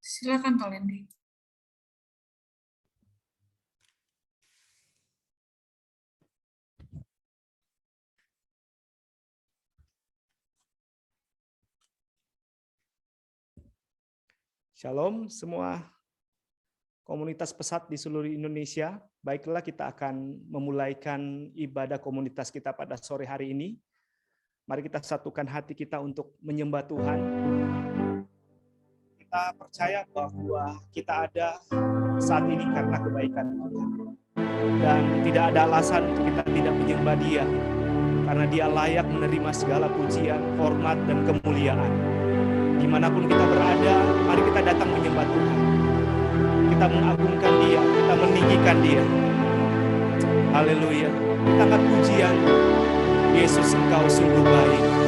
Silakan Pak Lendi. Shalom semua komunitas pesat di seluruh Indonesia. Baiklah, kita akan memulaikan ibadah komunitas kita pada sore hari ini. Mari kita satukan hati kita untuk menyembah Tuhan. Kita percaya bahwa kita ada saat ini karena kebaikan Tuhan. Dan tidak ada alasan untuk kita tidak menyembah Dia. Karena Dia layak menerima segala pujian, hormat, dan kemuliaan. Dimanapun kita berada, mari kita datang menyembah Tuhan. Kita mengagungkan Dia, kita meninggikan Dia. Haleluya. Kita angkat pujian. Yesus, Engkau sungguh baik.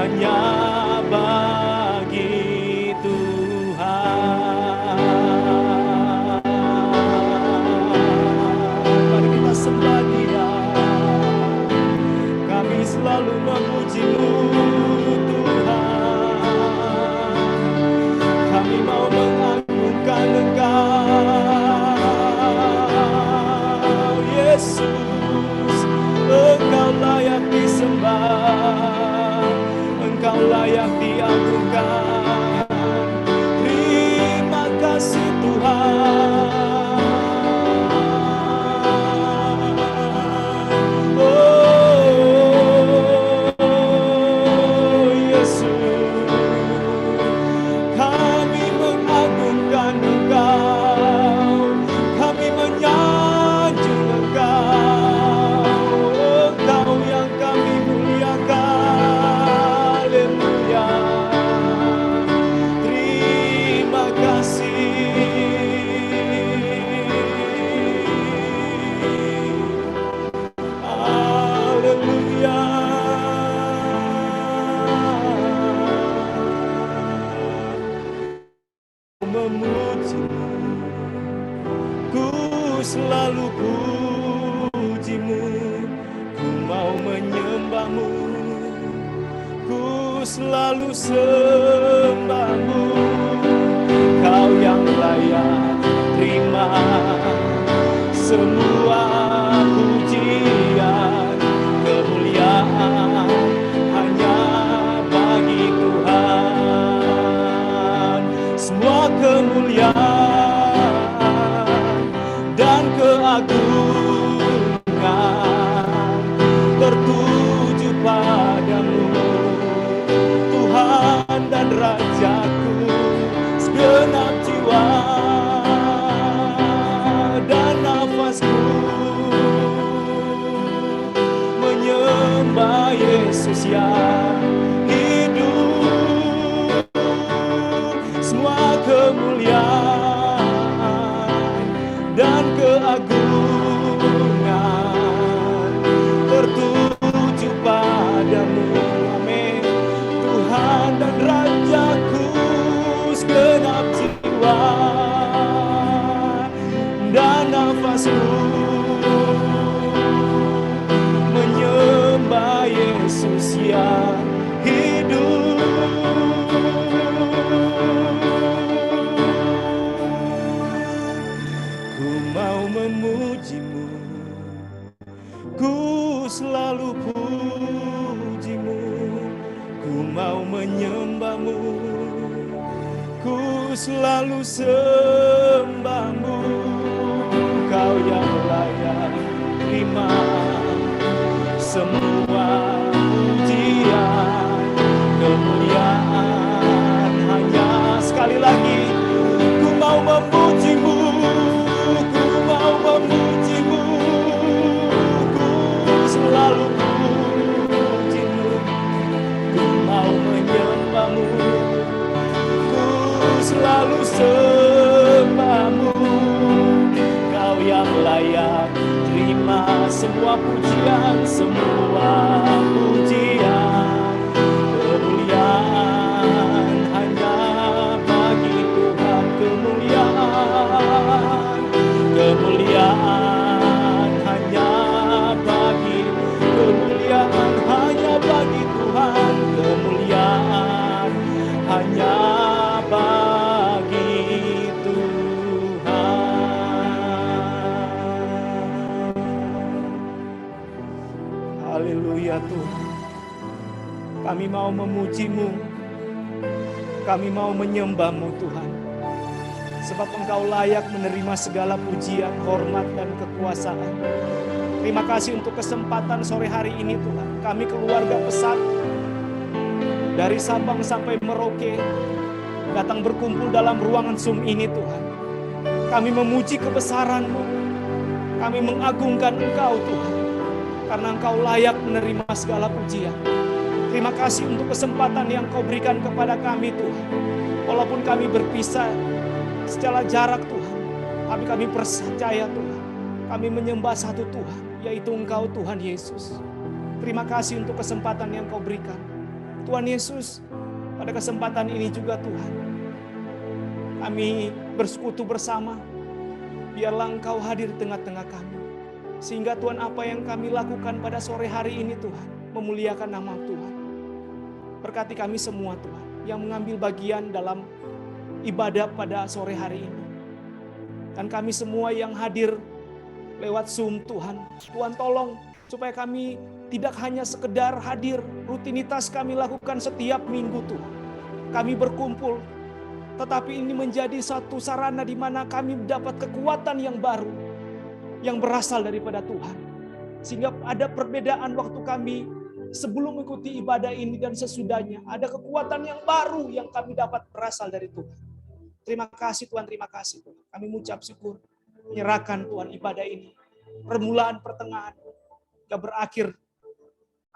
hanya bagi Engkau layak diagungkan. Terima kasih Tuhan. Oh Yesus, kami mengagungkan Engkau, kami menyanjung Engkau, Engkau yang kami muliakan. Haleluya. Terima kasih. Haleluya. Memujimu, ku selalu pujimu, ku mau menyembahmu, ku selalu sembahmu. Kau yang layak terima semua pujian, kemuliaan hanya bagi Tuhan. Semua kemuliaan dan keagungan tertuju padamu, Tuhan dan Rajaku. Segenap jiwa dan nafasku menyembah Yesus yang hidup. Semua kemuliaan dan keagungan tertuju padamu. Amin. Tuhan dan Rajaku, segenap jiwa dan nafasku menyembah Yesus yang hidup. Ku mau memujimu, ku selalu pujimu, ku mau menyembahmu, ku selalu sembahmu. Kau yang layak terima semua pujian, kemuliaan hanya sekali lagi. Ku mau memujimu, ku mau memujimu, ku selalu pujimu, ku mau menyembahmu, ku selalu sembahmu. Kau yang layak terima semua pujian, semua pujian, kemuliaan hanya bagi Tuhan. Kemuliaan hanya bagi, kemuliaan hanya bagi Tuhan. Kemuliaan hanya bagi Tuhan. Haleluya Tuhan. Kami mau memujimu, kami mau menyembahmu Tuhan. Sebab Engkau layak menerima segala pujian, hormat, dan kekuasaan. Terima kasih untuk kesempatan sore hari ini Tuhan. Kami keluarga Pesat dari Sabang sampai Merauke datang berkumpul dalam ruangan Zoom ini Tuhan. Kami memuji kebesaran-Mu. Kami mengagungkan Engkau Tuhan. Karena Engkau layak menerima segala pujian. Terima kasih untuk kesempatan yang Kau berikan kepada kami Tuhan. Walaupun kami berpisah secara jarak Tuhan, tapi kami percaya Tuhan, kami menyembah satu Tuhan, yaitu Engkau Tuhan Yesus. Terima kasih untuk kesempatan yang Kau berikan. Tuhan Yesus, pada kesempatan ini juga Tuhan, kami bersekutu bersama, biarlah Engkau hadir di tengah-tengah kami. Sehingga Tuhan, apa yang kami lakukan pada sore hari ini Tuhan, memuliakan nama Tuhan. Berkati kami semua Tuhan, yang mengambil bagian dalam ibadah pada sore hari ini. Dan kami semua yang hadir lewat Zoom Tuhan, Tuhan tolong Supaya kami tidak hanya sekedar hadir, rutinitas kami lakukan setiap minggu Tuhan. Kami berkumpul, tetapi ini menjadi satu sarana di mana kami mendapat kekuatan yang baru, yang berasal daripada Tuhan. Sehingga ada perbedaan waktu kami sebelum mengikuti ibadah ini dan sesudahnya. Ada kekuatan yang baru yang kami dapat berasal dari Tuhan. Terima kasih Tuhan, terima kasih Tuhan. Kami mengucap syukur, menyerahkan Tuhan ibadah ini. Permulaan, pertengahan, gak berakhir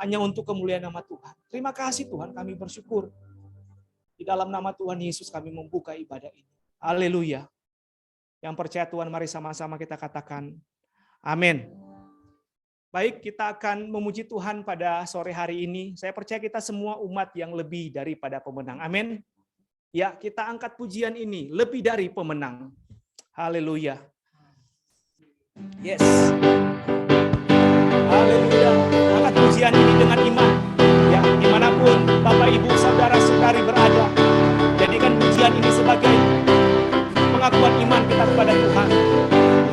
hanya untuk kemuliaan nama Tuhan. Terima kasih Tuhan, kami bersyukur. Di dalam nama Tuhan Yesus kami membuka ibadah ini. Haleluya. Yang percaya Tuhan, mari sama-sama kita katakan amin. Baik, kita akan memuji Tuhan pada sore hari ini. Saya percaya kita semua umat yang lebih daripada pemenang. Amin. Ya, kita angkat pujian ini, lebih dari pemenang. Haleluya. Yes. Haleluya. Angkat pujian ini dengan iman. Ya, dimanapun Bapak, Ibu, Saudara-saudari berada, jadikan pujian ini sebagai pengakuan iman kita kepada Tuhan.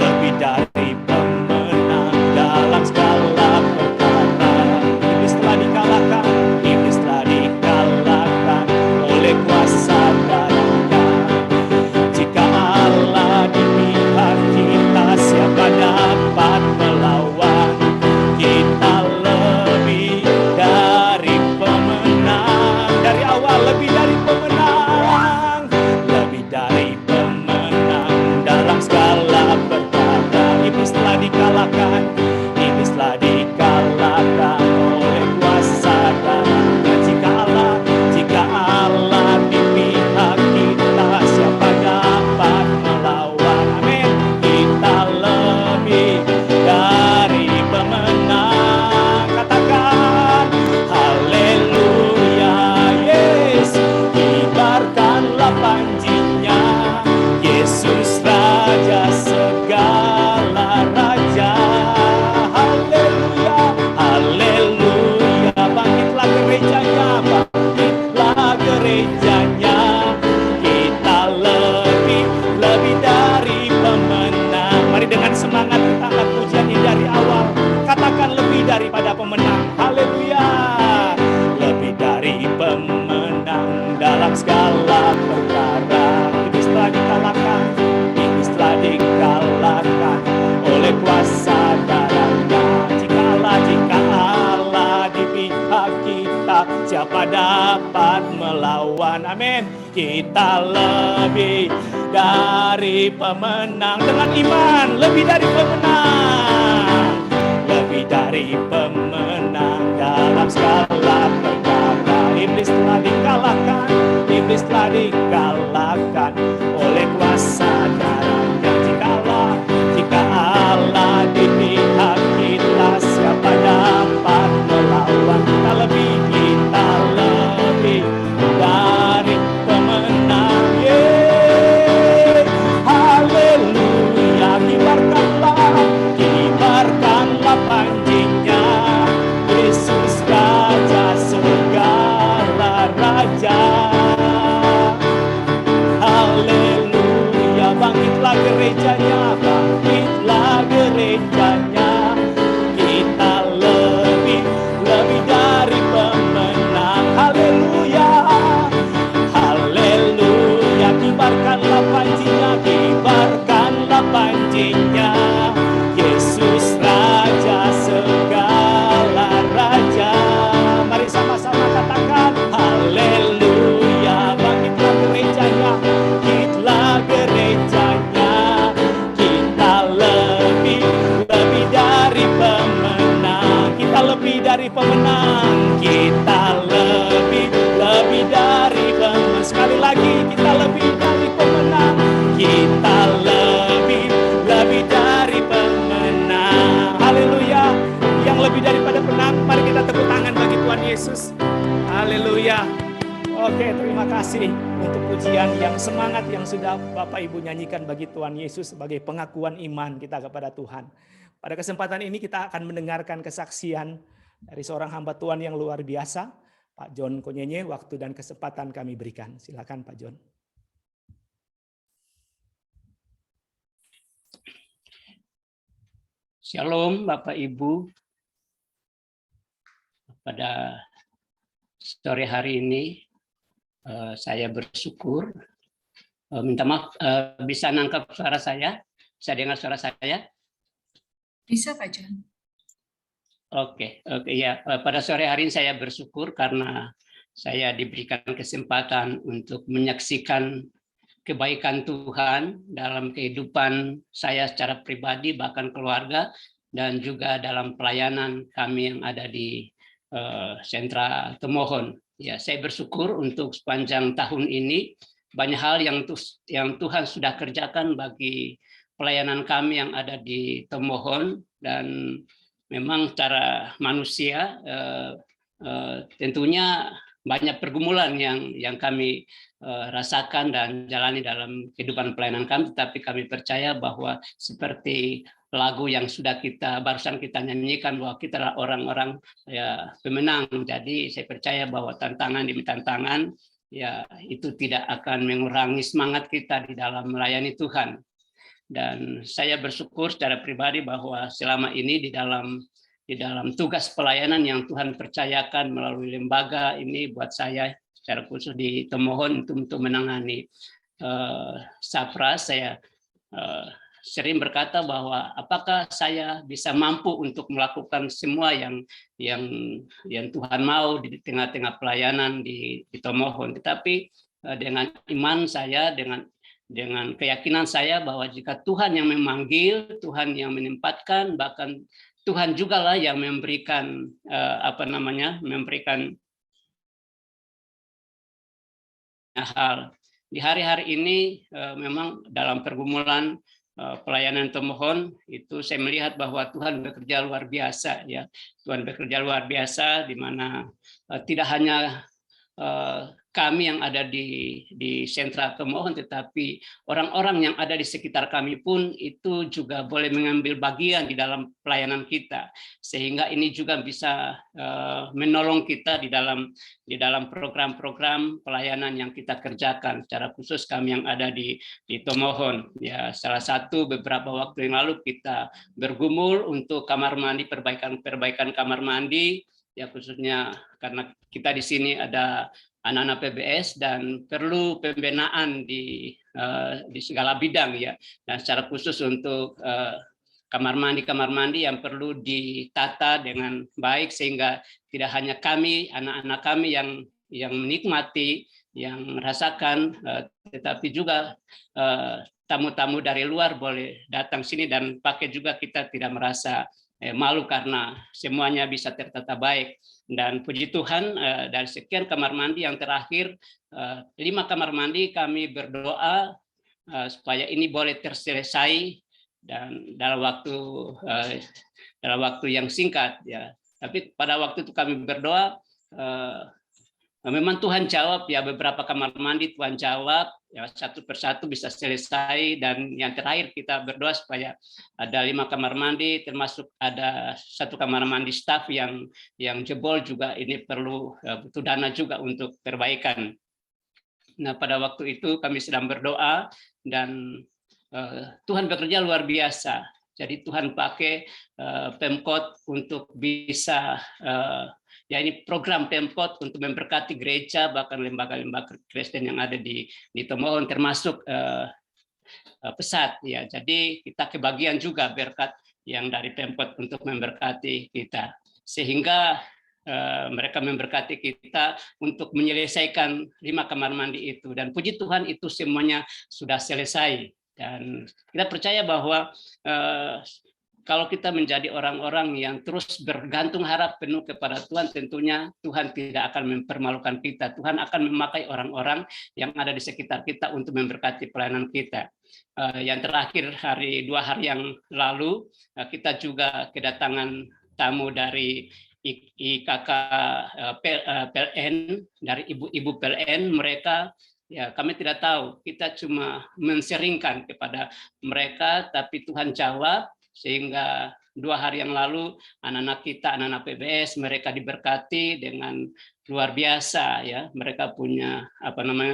Lebih dari pemenang dalam segala perkara. Iblis telah dikalahkan, iblis telah dikalahkan oleh kuasa darahnya. Jika Allah di pihak kita, siapa dapat melawan? Kita lebih dari pemenang. Dari awal lebih dari pemenang. Lebih dari pemenang dalam segala perkara. Iblis telah dikalahkan, iblis telah dikalahkan oleh kuasa darahnya. Jika Allah di pihak kita, siapa dapat melawan? Amin. Kita lebih dari pemenang. Katakan haleluya. Yes, kibarkanlah panjinya, Yesus Raja segala raja. Haleluya, haleluya. Bangkitlah gerejanya, bangkitlah gerejanya. Kita lebih dari pemenang. Mari dengan semangat kita angkat pujian ini dari awal. Katakan lebih daripada pemenang. Haleluya. Lebih dari pemenang dalam segala perkara. Iblis telah dikalahkan, iblis telah dikalahkan oleh kuasa darahnya. Jika Allah di pihak kita, siapa dapat melawan? Amin. Kita lebih dari pemenang. Dengan iman, lebih dari pemenang. Lebih dari pemenang dalam segala perkara. Iblis telah dikalahkan, iblis telah dikalahkan oleh kuasa darahnya. Jika Allah di pihak kita, siapa dapat melawan? Kita lebih dari pemenang. Yeay. Haleluya. Kibarkanlah panjinya, Yesus Raja segala raja. Haleluya. Bangkitlah gerejanya, bangkitlah gerejanya. Kita lebih dari pemenang. Haleluya, haleluya. Kibarkanlah panjinya, kibarkanlah panjinya, Yesus Raja segala raja. Mari sama-sama katakan haleluya. Bangkitlah gerejanya, bangkitlah gerejanya. Kita lebih dari pemenang. Kita lebih dari pemenang. Kita lebih dari pemenang. Sekali lagi, kita lebih dari pemenang. Kita lebih dari pemenang. Haleluya. Yang lebih daripada penang, mari kita tepuk tangan bagi Tuhan Yesus. Haleluya. Oke, terima kasih untuk pujian yang semangat yang sudah Bapak Ibu nyanyikan bagi Tuhan Yesus sebagai pengakuan iman kita kepada Tuhan. Pada kesempatan ini kita akan mendengarkan kesaksian dari seorang hamba Tuhan yang luar biasa, Pak John Konyenye. Waktu dan kesempatan kami berikan. Silakan Pak John. Shalom Bapak Ibu, pada sore hari ini saya bersyukur. Minta maaf, bisa nangkap suara saya? Bisa dengar suara saya? Bisa, Pak John. Oke, ya. Pada sore hari ini saya bersyukur karena saya diberikan kesempatan untuk menyaksikan kebaikan Tuhan dalam kehidupan saya secara pribadi, bahkan keluarga, dan juga dalam pelayanan kami yang ada di sentra Temohon. Ya, saya bersyukur untuk sepanjang tahun ini banyak hal yang Tuhan sudah kerjakan bagi pelayanan kami yang ada di Temohon, dan memang secara manusia tentunya banyak pergumulan yang kami rasakan dan jalani dalam kehidupan pelayanan kami, tapi kami percaya bahwa seperti lagu yang sudah barusan kita nyanyikan, bahwa kita adalah orang-orang ya pemenang. Jadi saya percaya bahwa tantangan demi tantangan ya itu tidak akan mengurangi semangat kita di dalam melayani Tuhan. Dan saya bersyukur secara pribadi bahwa selama ini di dalam tugas pelayanan yang Tuhan percayakan melalui lembaga ini buat saya secara khusus di Temohon untuk menangani Safra, saya sering berkata bahwa apakah saya bisa mampu untuk melakukan semua yang Tuhan mau di tengah-tengah pelayanan di Temohon. Tetapi dengan iman saya, dengan keyakinan saya bahwa jika Tuhan yang memanggil, Tuhan yang menempatkan, bahkan Tuhan juga lah yang memberikan memberikan hal. Di hari-hari ini memang dalam pergumulan pelayanan Temohon itu saya melihat bahwa Tuhan bekerja luar biasa ya. Tuhan bekerja luar biasa di mana tidak hanya kami yang ada di sentra Temohon, tetapi orang-orang yang ada di sekitar kami pun itu juga boleh mengambil bagian di dalam pelayanan kita, sehingga ini juga bisa menolong kita di dalam program-program pelayanan yang kita kerjakan, secara khusus kami yang ada di Temohon. Ya, salah satu beberapa waktu yang lalu kita bergumul untuk kamar mandi, perbaikan kamar mandi, ya khususnya karena kita di sini ada anak-anak PBS dan perlu pembinaan di segala bidang ya, dan secara khusus untuk kamar mandi yang perlu ditata dengan baik sehingga tidak hanya kami, anak-anak kami yang menikmati, yang merasakan, tetapi juga tamu-tamu dari luar boleh datang sini dan pakai juga, kita tidak merasa malu karena semuanya bisa tertata baik. Dan puji Tuhan dari sekian kamar mandi yang terakhir 5 kamar mandi kami berdoa supaya ini boleh terselesai dan dalam waktu yang singkat ya. Tapi pada waktu itu kami berdoa, memang Tuhan jawab ya, beberapa kamar mandi Tuhan jawab ya, satu persatu bisa selesai. Dan yang terakhir kita berdoa supaya ada 5 kamar mandi, termasuk ada 1 kamar mandi staf yang jebol juga, ini perlu butuh dana juga untuk perbaikan. Nah, pada waktu itu kami sedang berdoa dan Tuhan bekerja luar biasa. Jadi Tuhan pakai Pemkot untuk bisa ya, ini program Pemkot untuk memberkati gereja, bahkan lembaga-lembaga Kristen yang ada di Temohon, termasuk pesat ya. Jadi kita kebagian juga berkat yang dari Pemkot untuk memberkati kita, sehingga mereka memberkati kita untuk menyelesaikan 5 kamar mandi itu. Dan puji Tuhan itu semuanya sudah selesai. Dan kita percaya bahwa kalau kita menjadi orang-orang yang terus bergantung harap penuh kepada Tuhan, tentunya Tuhan tidak akan mempermalukan kita. Tuhan akan memakai orang-orang yang ada di sekitar kita untuk memberkati pelayanan kita. Yang terakhir 2 hari yang lalu, kita juga kedatangan tamu dari IKK PLN, dari ibu-ibu PLN. Mereka ya, kami tidak tahu, kita cuma menseringkan kepada mereka, tapi Tuhan jawab sehingga 2 hari yang lalu anak-anak kita, anak-anak PBS, mereka diberkati dengan luar biasa ya. Mereka punya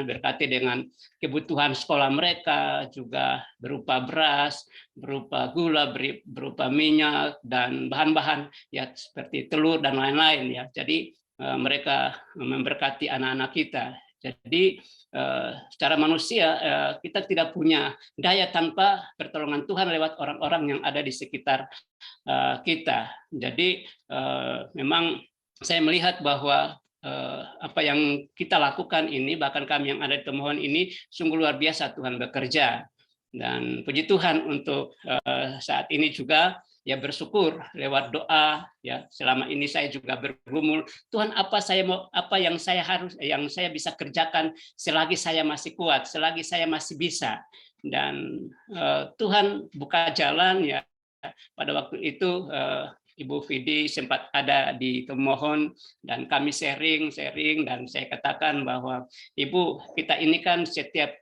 berkati dengan kebutuhan sekolah mereka, juga berupa beras, berupa gula, berupa minyak dan bahan-bahan ya seperti telur dan lain-lain ya. Jadi mereka memberkati anak-anak kita. Jadi secara manusia kita tidak punya daya tanpa pertolongan Tuhan lewat orang-orang yang ada di sekitar kita. Jadi memang saya melihat bahwa apa yang kita lakukan ini, bahkan kami yang ada di Tomohon ini, sungguh luar biasa Tuhan bekerja. Dan puji Tuhan untuk saat ini juga ya bersyukur lewat doa ya. Selama ini saya juga bergumul, Tuhan apa yang saya bisa kerjakan selagi saya masih kuat, selagi saya masih bisa. Dan Tuhan buka jalan ya. Pada waktu itu Ibu Vidi sempat ada di Tomohon dan kami sharing dan saya katakan bahwa Ibu, kita ini kan setiap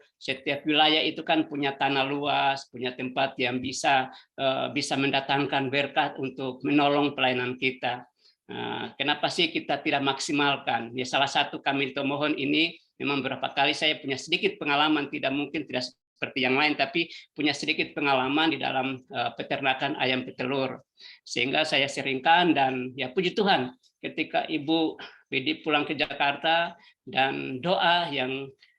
wilayah itu kan punya tanah luas, punya tempat yang bisa mendatangkan berkat untuk menolong pelayanan kita. Kenapa sih kita tidak maksimalkan? Ya salah satu kami di Tomohon ini memang beberapa kali saya punya sedikit pengalaman, tidak seperti yang lain, tapi punya sedikit pengalaman di dalam peternakan ayam petelur. Sehingga saya seringkan dan ya puji Tuhan ketika Ibu Vidi pulang ke Jakarta dan doa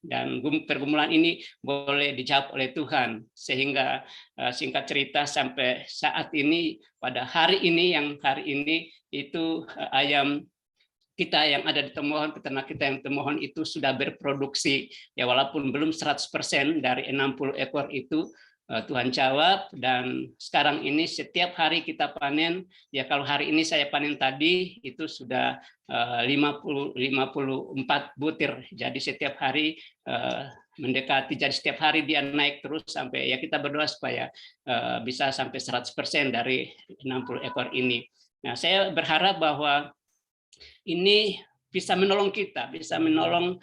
dan pergumulan ini boleh dijawab oleh Tuhan. Sehingga singkat cerita sampai saat ini, pada hari ini itu ayam kita yang ada di Tomohon, peternak kita yang Tomohon itu sudah berproduksi ya, walaupun belum 100% dari 60 ekor itu Tuhan jawab. Dan sekarang ini setiap hari kita panen ya, kalau hari ini saya panen tadi itu sudah 54 butir, jadi setiap hari mendekati, jadi setiap hari dia naik terus sampai ya kita berdoa supaya bisa sampai 100% dari 60 ekor ini. Nah, saya berharap bahwa ini bisa menolong kita, bisa menolong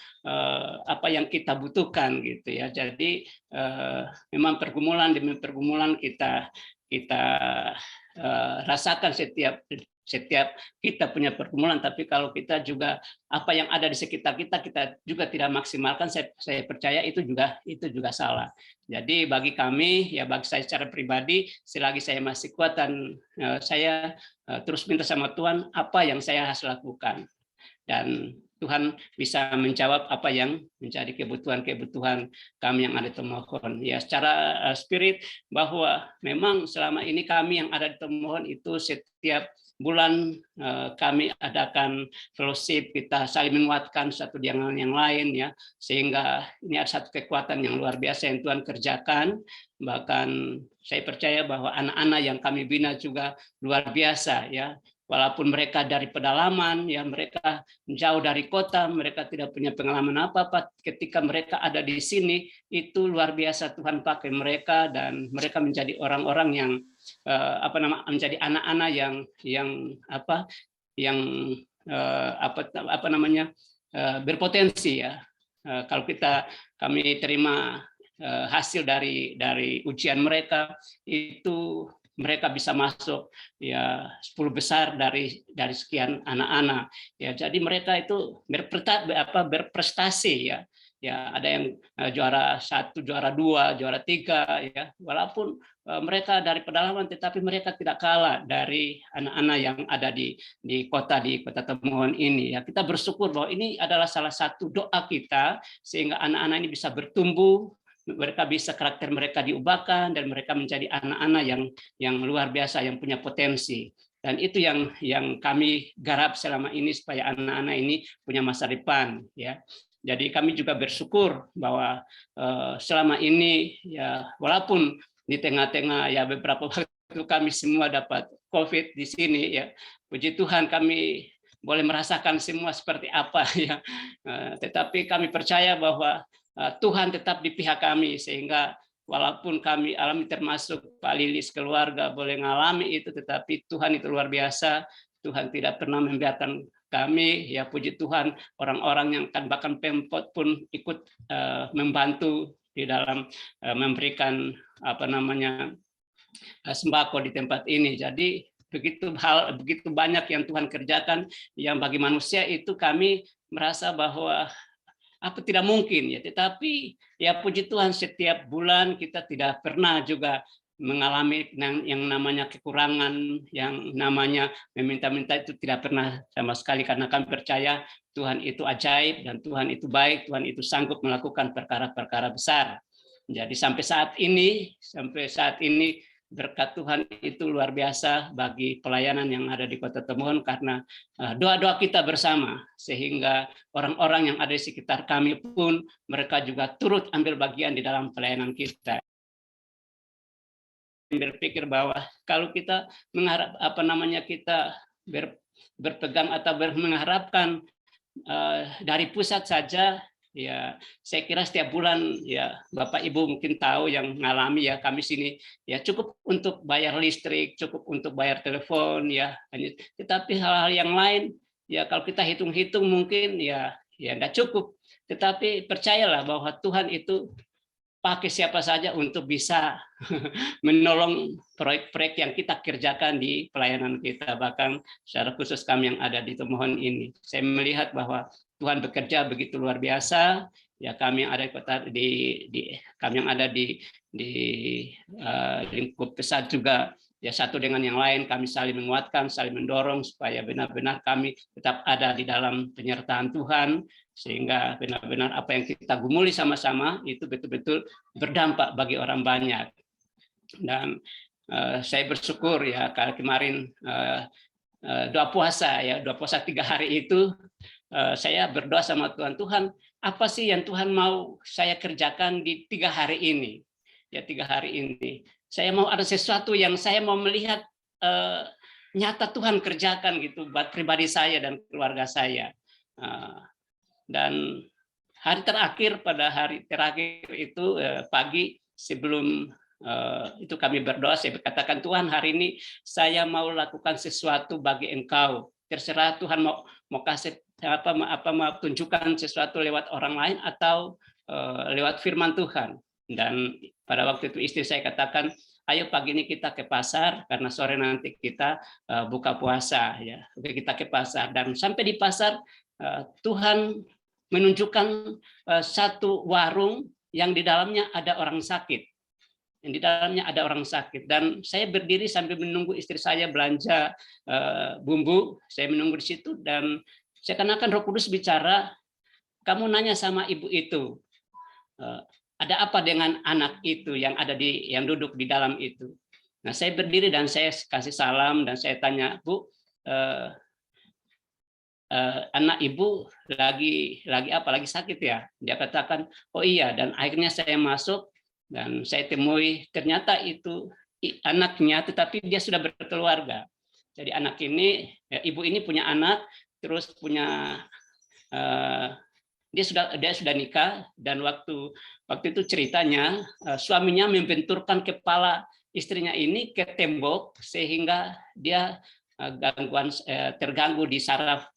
apa yang kita butuhkan gitu ya. Jadi memang pergumulan demi pergumulan kita rasakan setiap kita punya pergumulan, tapi kalau kita juga apa yang ada di sekitar kita juga tidak maksimalkan, saya percaya itu juga salah. Jadi bagi kami ya, bagi saya secara pribadi, selagi saya masih kuat dan saya terus minta sama Tuhan apa yang saya harus lakukan, dan Tuhan bisa menjawab apa yang menjadi kebutuhan kami yang ada di Tomohon. Ya secara spirit bahwa memang selama ini kami yang ada di Tomohon itu setiap bulan kami adakan fellowship, kita saling menguatkan satu dengan yang lain ya, sehingga ini ada satu kekuatan yang luar biasa yang Tuhan kerjakan. Bahkan saya percaya bahwa anak-anak yang kami bina juga luar biasa ya. Walaupun mereka dari pedalaman, ya mereka jauh dari kota, mereka tidak punya pengalaman apa-apa. Ketika mereka ada di sini, itu luar biasa Tuhan pakai mereka dan mereka menjadi orang-orang yang menjadi anak-anak yang berpotensi ya. Kalau kami terima hasil dari ujian mereka itu, mereka bisa masuk ya 10 besar dari sekian anak-anak ya. Jadi mereka itu berprestasi ya. Ya ada yang juara 1, juara 2, juara 3 ya. Walaupun mereka dari pedalaman, tetapi mereka tidak kalah dari anak-anak yang ada di kota Tomohon ini ya. Kita bersyukur bahwa ini adalah salah satu doa kita sehingga anak-anak ini bisa bertumbuh, karakter mereka diubahkan dan mereka menjadi anak-anak yang luar biasa, yang punya potensi. Dan itu yang kami garap selama ini supaya anak-anak ini punya masa depan ya. Jadi kami juga bersyukur bahwa selama ini ya, walaupun di tengah-tengah ya beberapa waktu kami semua dapat COVID di sini ya, puji Tuhan kami boleh merasakan semua seperti apa ya. Tetapi kami percaya bahwa Tuhan tetap di pihak kami, sehingga walaupun kami alami, termasuk Pak Lilis keluarga boleh mengalami itu, tetapi Tuhan itu luar biasa. Tuhan tidak pernah membiarkan kami ya, puji Tuhan. Orang-orang yang bahkan Pemkot pun ikut membantu di dalam memberikan sembako di tempat ini. Jadi begitu banyak yang Tuhan kerjakan yang bagi manusia itu kami merasa bahwa apa tidak mungkin ya, tetapi ya puji Tuhan setiap bulan kita tidak pernah juga mengalami yang namanya kekurangan, yang namanya meminta-minta itu tidak pernah sama sekali, karena kami percaya Tuhan itu ajaib dan Tuhan itu baik, Tuhan itu sanggup melakukan perkara-perkara besar. Jadi sampai saat ini berkat Tuhan itu luar biasa bagi pelayanan yang ada di Kota Tomohon, karena doa-doa kita bersama, sehingga orang-orang yang ada di sekitar kami pun mereka juga turut ambil bagian di dalam pelayanan kita. Berpikir bahwa kalau kita mengharap kita berpegang atau mengharapkan dari pusat saja, ya saya kira setiap bulan ya Bapak Ibu mungkin tahu yang mengalami ya, kami sini ya cukup untuk bayar listrik, cukup untuk bayar telepon ya, tetapi hal-hal yang lain ya kalau kita hitung-hitung mungkin ya enggak cukup. Tetapi percayalah bahwa Tuhan itu pakai siapa saja untuk bisa menolong proyek-proyek yang kita kerjakan di pelayanan kita, bahkan secara khusus kami yang ada di Tomohon ini. Saya melihat bahwa Tuhan bekerja begitu luar biasa. Ya kami yang ada kami yang ada di lingkup besar juga ya, satu dengan yang lain kami saling menguatkan, saling mendorong supaya benar-benar kami tetap ada di dalam penyertaan Tuhan, sehingga benar-benar apa yang kita gumuli sama-sama itu betul-betul berdampak bagi orang banyak. Dan saya bersyukur ya kemarin doa puasa 3 hari itu saya berdoa sama Tuhan, apa sih yang Tuhan mau saya kerjakan di 3 hari ini? Ya 3 hari ini. Saya mau ada sesuatu yang saya mau melihat nyata Tuhan kerjakan gitu buat pribadi saya dan keluarga saya. Dan pada hari terakhir itu pagi sebelum itu kami berdoa, saya berkatakan, Tuhan hari ini saya mau lakukan sesuatu bagi Engkau. Terserah Tuhan mau kasih mau tunjukkan sesuatu lewat orang lain atau lewat firman Tuhan. Dan pada waktu itu istri saya katakan, ayo pagi ini kita ke pasar karena sore nanti kita buka puasa ya. Oke, kita ke pasar, dan sampai di pasar Tuhan menunjukkan satu warung yang di dalamnya ada orang sakit. Yang di dalamnya ada orang sakit, dan saya berdiri sambil menunggu istri saya belanja bumbu. Saya menunggu di situ, dan seakan-akan Roh Kudus bicara, kamu nanya sama ibu itu, ada apa dengan anak itu yang duduk di dalam itu. Nah, saya berdiri dan saya kasih salam dan saya tanya, Bu, anak ibu lagi apa? Lagi sakit ya? Dia katakan, oh iya. Dan akhirnya saya masuk dan saya temui ternyata itu anaknya, tetapi dia sudah berkeluarga. Jadi anak ini, ibu ini punya anak, terus punya dia sudah nikah, dan waktu itu ceritanya suaminya membenturkan kepala istrinya ini ke tembok sehingga dia terganggu di saraf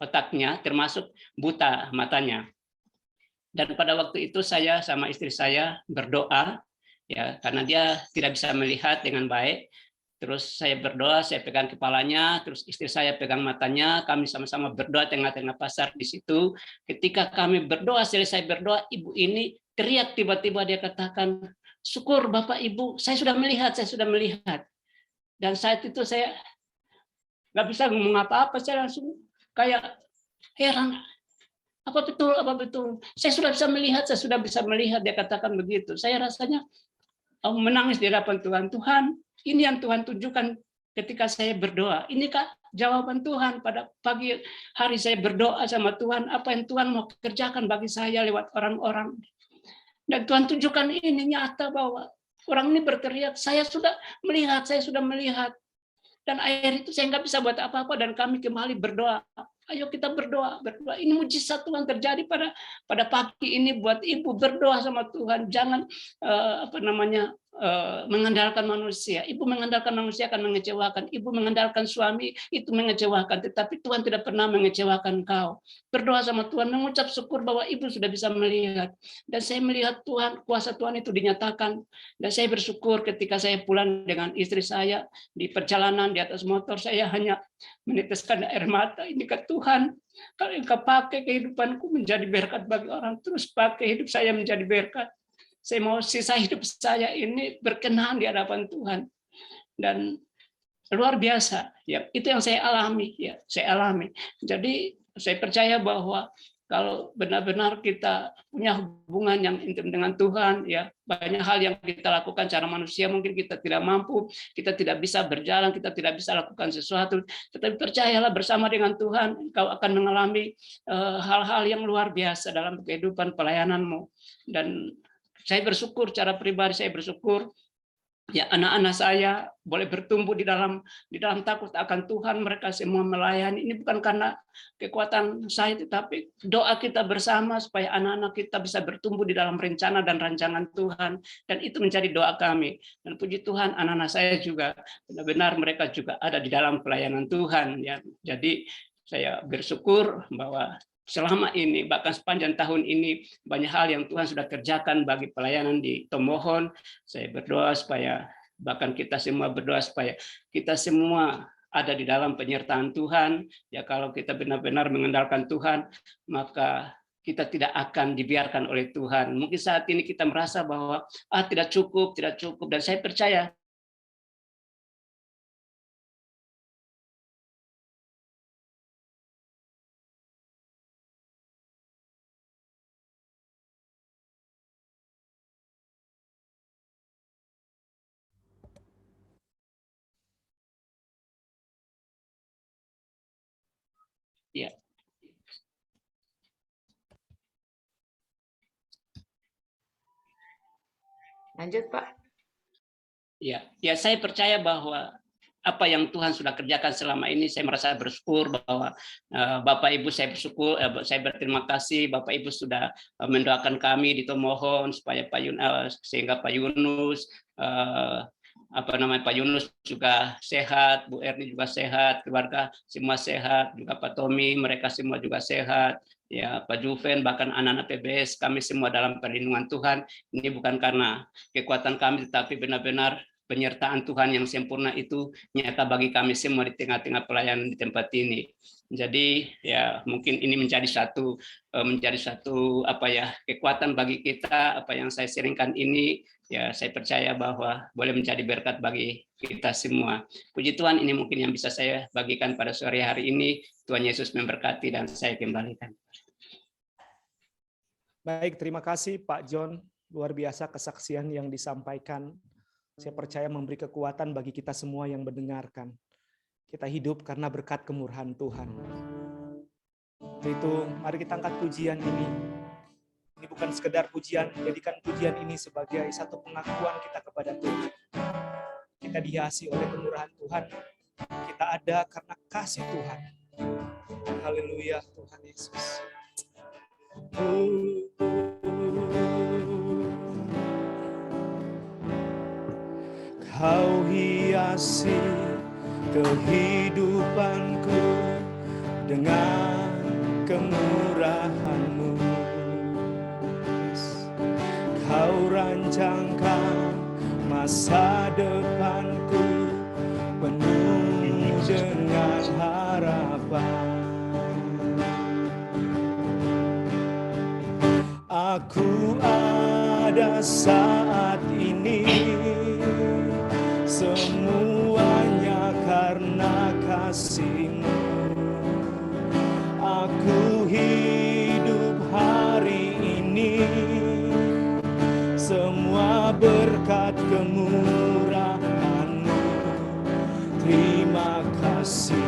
otaknya, termasuk buta matanya. Dan pada waktu itu saya sama istri saya berdoa ya, karena dia tidak bisa melihat dengan baik. Terus saya berdoa, saya pegang kepalanya, terus istri saya pegang matanya, kami sama-sama berdoa tengah-tengah pasar di situ. Ketika kami berdoa, selesai berdoa, ibu ini teriak, tiba-tiba dia katakan, syukur Bapak Ibu, saya sudah melihat. Dan saat itu saya nggak bisa ngomong apa-apa, saya langsung kayak heran, apa betul, saya sudah bisa melihat, dia katakan begitu. Saya rasanya menangis di hadapan Tuhan, ini yang Tuhan tunjukkan ketika saya berdoa. Ini Kak, jawaban Tuhan pada pagi hari saya berdoa sama Tuhan, apa yang Tuhan mau kerjakan bagi saya lewat orang-orang. Dan Tuhan tunjukkan ini nyata bahwa orang ini berteriak, saya sudah melihat. Dan akhir itu saya nggak bisa buat apa-apa, dan kami kembali berdoa. Ayo kita berdoa. Ini mujizat Tuhan terjadi pada pagi ini buat ibu, berdoa sama Tuhan. Jangan mengandalkan manusia. Ibu mengandalkan manusia akan mengecewakan. Ibu mengandalkan suami itu mengecewakan. Tetapi Tuhan tidak pernah mengecewakan kau. Berdoa sama Tuhan, mengucap syukur bahwa ibu sudah bisa melihat. Dan saya melihat Tuhan, kuasa Tuhan itu dinyatakan. Dan saya bersyukur ketika saya pulang dengan istri saya di perjalanan di atas motor, saya hanya meneteskan air mata. Ini ke Tuhan, kalau Engkau pakai kehidupanku menjadi berkat bagi orang, terus pakai hidup saya menjadi berkat. Saya mau sisa hidup saya ini berkenan di hadapan Tuhan. Dan luar biasa, ya itu yang saya alami, ya saya alami. Jadi saya percaya bahwa kalau benar-benar kita punya hubungan yang intim dengan Tuhan, ya banyak hal yang kita lakukan secara manusia mungkin kita tidak mampu, kita tidak bisa berjalan, kita tidak bisa lakukan sesuatu. Tetapi percayalah bersama dengan Tuhan, engkau akan mengalami hal-hal yang luar biasa dalam kehidupan pelayananmu. Dan saya bersyukur, secara pribadi saya bersyukur ya anak-anak saya boleh bertumbuh di dalam takut akan Tuhan. Mereka semua melayani. Ini bukan karena kekuatan saya, tetapi doa kita bersama supaya anak-anak kita bisa bertumbuh di dalam rencana dan rancangan Tuhan. Dan itu menjadi doa kami. Dan puji Tuhan, anak-anak saya juga benar-benar mereka juga ada di dalam pelayanan Tuhan. Ya, jadi saya bersyukur bahwa selama ini, bahkan sepanjang tahun ini, banyak hal yang Tuhan sudah kerjakan bagi pelayanan di Tomohon. Saya berdoa supaya, bahkan kita semua berdoa supaya kita semua ada di dalam penyertaan Tuhan. Ya kalau kita benar-benar mengandalkan Tuhan, maka kita tidak akan dibiarkan oleh Tuhan. Mungkin saat ini kita merasa bahwa tidak cukup, dan saya percaya ya. Lanjut, Pak. Ya, saya percaya bahwa apa yang Tuhan sudah kerjakan selama ini, saya merasa bersyukur bahwa Bapak Ibu, saya bersyukur, saya berterima kasih Bapak Ibu sudah mendoakan kami di Tomohon supaya sehingga Pak Yunus Pak Yunus juga sehat, Bu Erni juga sehat, keluarga semua sehat, juga Pak Tommy, mereka semua juga sehat. Ya, Pak Juven, bahkan anak-anak PBS, kami semua dalam perlindungan Tuhan. Ini bukan karena kekuatan kami, tetapi benar-benar penyertaan Tuhan yang sempurna itu nyata bagi kami semua di tengah-tengah pelayanan di tempat ini. Jadi ya mungkin ini menjadi satu kekuatan bagi kita. Apa yang saya sharingkan ini, ya saya percaya bahwa boleh menjadi berkat bagi kita semua. Puji Tuhan, ini mungkin yang bisa saya bagikan pada sore hari ini. Tuhan Yesus memberkati dan saya kembalikan. Baik, terima kasih Pak John. Luar biasa kesaksian yang disampaikan. Saya percaya memberi kekuatan bagi kita semua yang mendengarkan. Kita hidup karena berkat kemurahan Tuhan. Untuk itu, mari kita angkat pujian ini. Ini bukan sekedar pujian, jadikan pujian ini sebagai satu pengakuan kita kepada Tuhan. Kita dihiasi oleh kemurahan Tuhan. Kita ada karena kasih Tuhan. Haleluya, Tuhan Yesus. Kau hiasi kehidupanku dengan kemurahan-Mu. Kau rancangkan masa depanku penuh dengan harapan. Aku ada saat ini, semuanya karena kasih-Mu. Aku hidup hari ini, semua berkat kemurahan-Mu. Terima kasih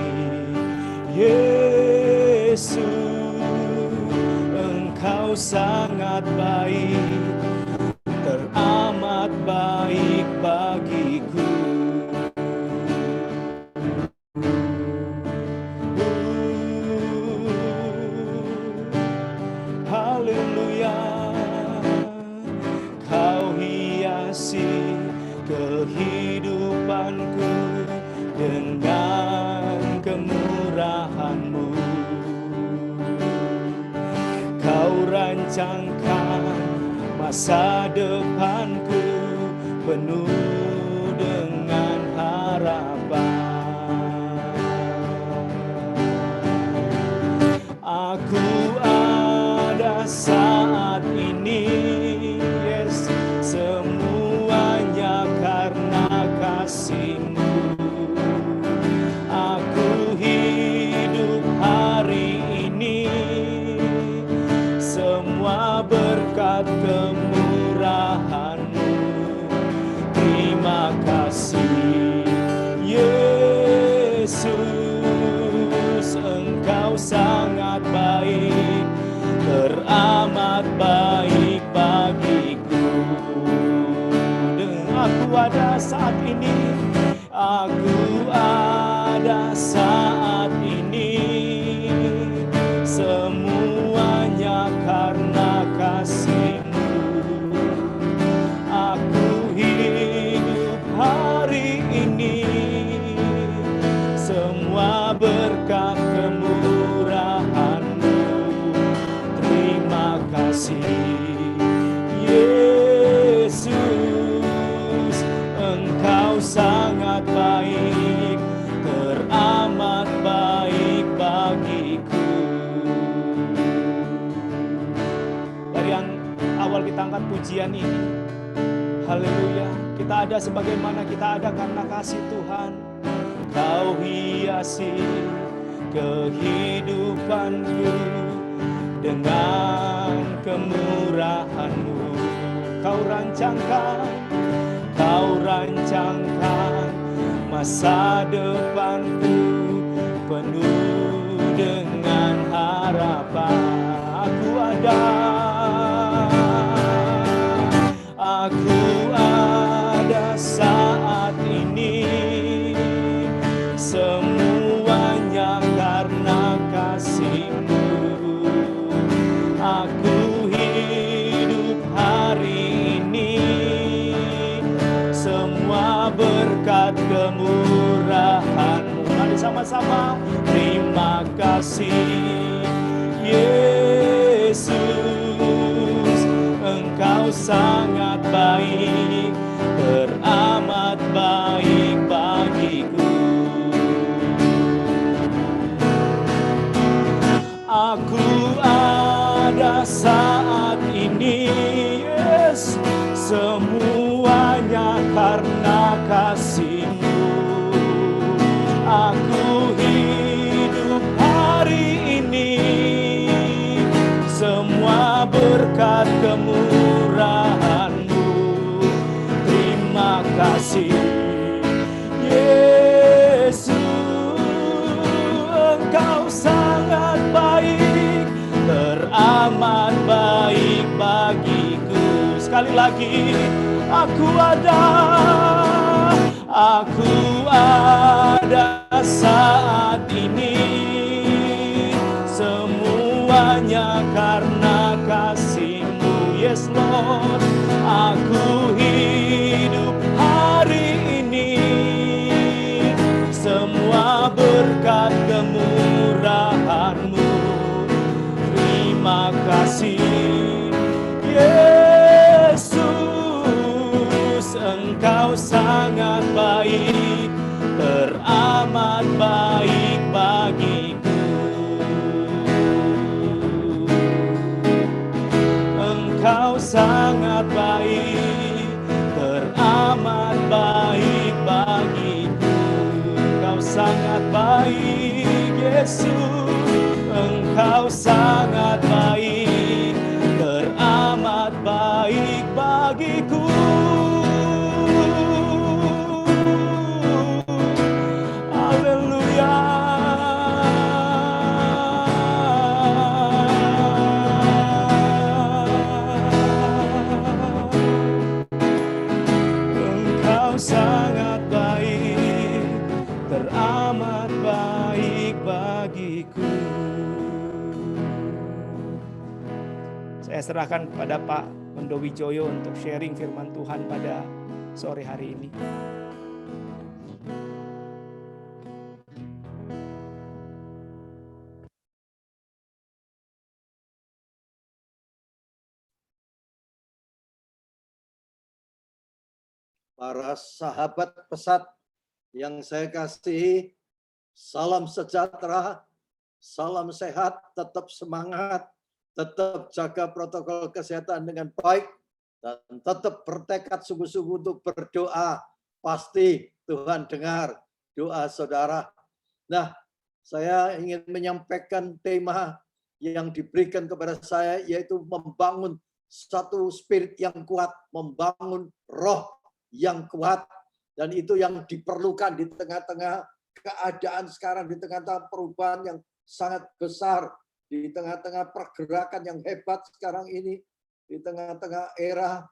Yesus, Engkau sangat baik, teramat baik bagiku. Haleluya, Kau hiasi dengan kemurahan-Mu. Kau rancangkan masa depanku penuh dengan harapan. Aku ada saat ini, yes, semuanya karena kasih-Mu. Aku hidup hari ini, semua berkat kemurahan-Mu. Terima kasih Yesus, Engkau sangat baik, teramat baik bagiku. Dan aku ada saat ini, aku ada saat ini, semuanya karena kasih-Mu. Aku hidup hari ini, semua berkat kemurahan-Mu. Terima kasih Yesus, Engkau sangat baik, teramat baik bagiku. Dari yang awal kita angkat pujian ini, haleluya, kita ada sebagaimana kita ada karena kasih Tuhan. Kau hiasi kehidupanku dengan kemurahan-Mu. Kau rancangkan masa depanku penuh dengan harapan. Aku ada saat ini, semuanya karena kasih-Mu. Aku hidup hari ini, semua berkat kemurahan-Mu. Mari sama-sama, terima kasih Yesus, Engkau sangat baik, teramat baik bagiku. Aku ada saat ini, yes, semuanya karena kasih-Mu. Aku hidup hari ini, semua berkat kemurahan-Mu. Terima kasih Yesus, Engkau sangat baik, teramat baik bagiku. Sekali lagi, aku ada saat ini, semuanya karena kasih-Mu. Yes Lord, aku hidup hari ini, semua berkat kemurahan-Mu. Terima kasih Yesus, Engkau sangat baik, teramat baik bagiku. Engkau sangat baik, teramat baik bagiku. Engkau sangat baik Yesus, Engkau sangat baik, teramat baik bagiku. Haleluya. Engkau sangat baik, teramat baik bagiku. Saya serahkan kepada Pak Wendo Wijoyo untuk sharing firman Tuhan pada sore hari ini. para sahabat pesat yang saya kasihi, salam sejahtera, salam sehat, tetap semangat, tetap jaga protokol kesehatan dengan baik, dan tetap bertekad sungguh-sungguh untuk berdoa. Pasti Tuhan dengar doa saudara. Nah, saya ingin menyampaikan tema yang diberikan kepada saya, yaitu membangun satu spirit yang kuat, membangun roh yang kuat. Dan itu yang diperlukan di tengah-tengah keadaan sekarang, di tengah-tengah perubahan yang sangat besar, di tengah-tengah pergerakan yang hebat sekarang ini, di tengah-tengah era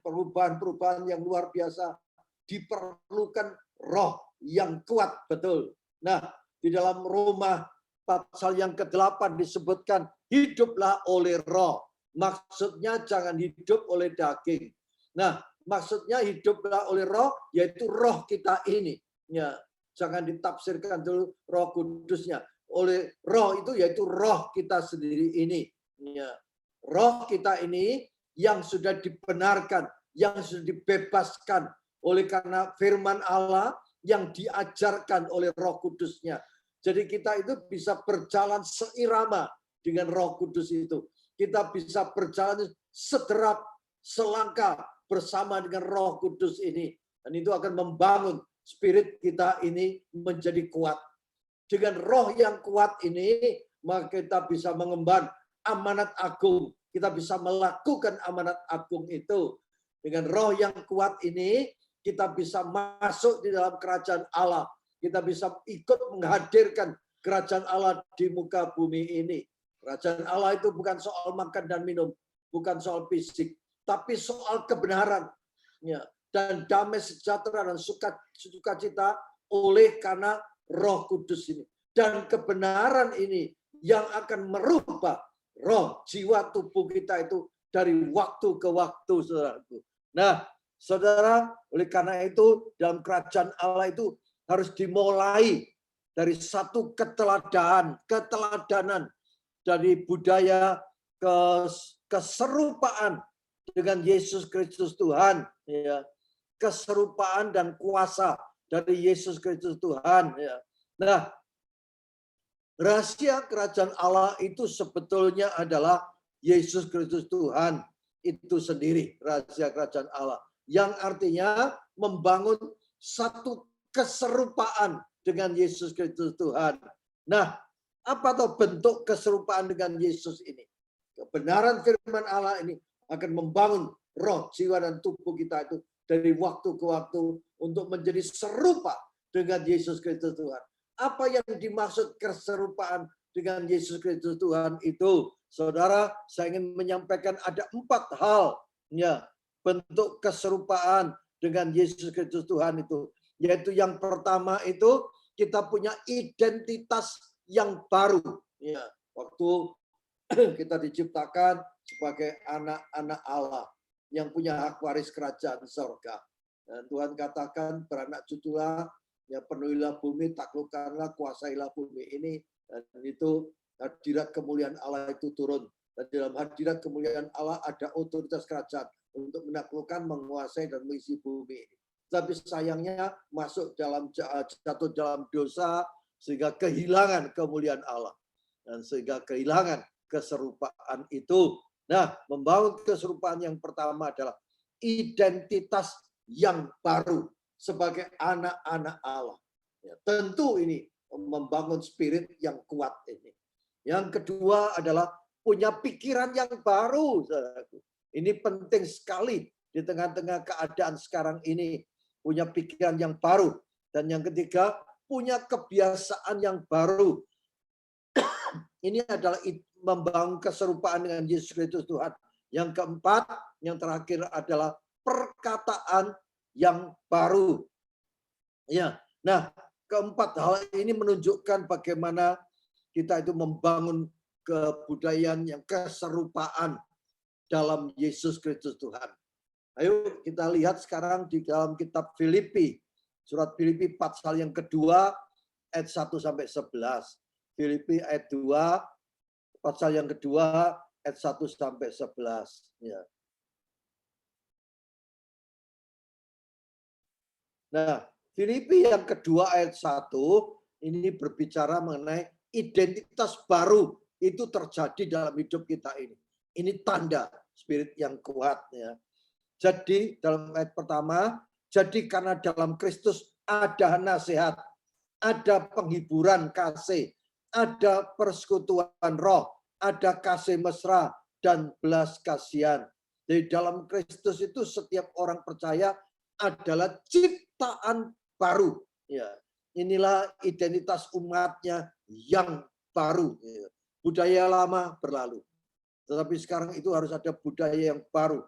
perubahan-perubahan yang luar biasa, diperlukan roh yang kuat, betul. Nah, di dalam Roma pasal yang ke-8 disebutkan, hiduplah oleh roh. Maksudnya jangan hidup oleh daging. Nah, maksudnya hiduplah oleh roh, yaitu roh kita ini. Ya, jangan ditafsirkan dulu roh kudusnya. Oleh roh itu yaitu roh kita sendiri ini. Ya, roh kita ini yang sudah dibenarkan, yang sudah dibebaskan oleh karena firman Allah yang diajarkan oleh roh kudusnya. Jadi kita itu bisa berjalan seirama dengan roh kudus itu. Kita bisa berjalan sederap, selangkah bersama dengan roh kudus ini. Dan itu akan membangun spirit kita ini menjadi kuat. Dengan roh yang kuat ini, maka kita bisa mengemban amanat agung. Kita bisa melakukan amanat agung itu. Dengan roh yang kuat ini, kita bisa masuk di dalam kerajaan Allah. Kita bisa ikut menghadirkan kerajaan Allah di muka bumi ini. Kerajaan Allah itu bukan soal makan dan minum, bukan soal fisik, tapi soal kebenaran, ya, dan damai sejahtera dan sukacita oleh karena Roh Kudus ini. Dan kebenaran ini yang akan merubah roh, jiwa, tubuh kita itu dari waktu ke waktu, saudaraku. Nah, saudara, oleh karena itu dalam kerajaan Allah itu harus dimulai dari satu keteladanan dari budaya keserupaan dengan Yesus Kristus Tuhan, ya, keserupaan dan kuasa dari Yesus Kristus Tuhan. Ya. Nah, rahasia kerajaan Allah itu sebetulnya adalah Yesus Kristus Tuhan itu sendiri, rahasia kerajaan Allah. Yang artinya membangun satu keserupaan dengan Yesus Kristus Tuhan. Nah, apa tuh bentuk keserupaan dengan Yesus ini? Kebenaran firman Allah ini akan membangun roh, jiwa, dan tubuh kita itu dari waktu ke waktu untuk menjadi serupa dengan Yesus Kristus Tuhan. Apa yang dimaksud keserupaan dengan Yesus Kristus Tuhan itu? Saudara, saya ingin menyampaikan ada 4 hal, ya, bentuk keserupaan dengan Yesus Kristus Tuhan itu. Yaitu yang pertama itu kita punya identitas yang baru. Ya, waktu kita diciptakan sebagai anak-anak Allah yang punya hak waris kerajaan surga. Dan Tuhan katakan, beranak cuculah, ya, penuhilah bumi, taklukkanlah, kuasailah bumi ini. Dan itu hadirat kemuliaan Allah itu turun. Dan dalam hadirat kemuliaan Allah ada otoritas kerajaan untuk menaklukkan, menguasai, dan mengisi bumi ini. Tapi sayangnya masuk jatuh dalam dosa sehingga kehilangan kemuliaan Allah. Dan sehingga kehilangan keserupaan itu. Nah, membangun keserupaan yang pertama adalah identitas yang baru sebagai anak-anak Allah. Ya, tentu ini membangun spirit yang kuat ini. Yang kedua adalah punya pikiran yang baru. Ini penting sekali di tengah-tengah keadaan sekarang ini. Punya pikiran yang baru. Dan yang ketiga, punya kebiasaan yang baru. Ini adalah membangun keserupaan dengan Yesus Kristus Tuhan. Yang keempat, yang terakhir adalah perkataan yang baru. Ya, nah, keempat hal ini menunjukkan bagaimana kita itu membangun kebudayaan yang keserupaan dalam Yesus Kristus Tuhan. Ayo kita lihat sekarang di dalam kitab Filipi. Surat Filipi pasal yang kedua ayat 1 sampai 11. Filipi ayat 2 pasal yang kedua ayat 1 sampai 11. Ya. Nah, Filipi yang kedua ayat 1 ini berbicara mengenai identitas baru itu terjadi dalam hidup kita ini. Ini tanda spirit yang kuat ya. Jadi dalam ayat pertama, jadi karena dalam Kristus ada nasihat, ada penghiburan kasih, ada persekutuan roh, ada kasih mesra dan belas kasihan. Di dalam Kristus itu setiap orang percaya adalah ciptaan baru. Ya, inilah identitas umatnya yang baru. Ya. Budaya lama berlalu. Tetapi sekarang itu harus ada budaya yang baru.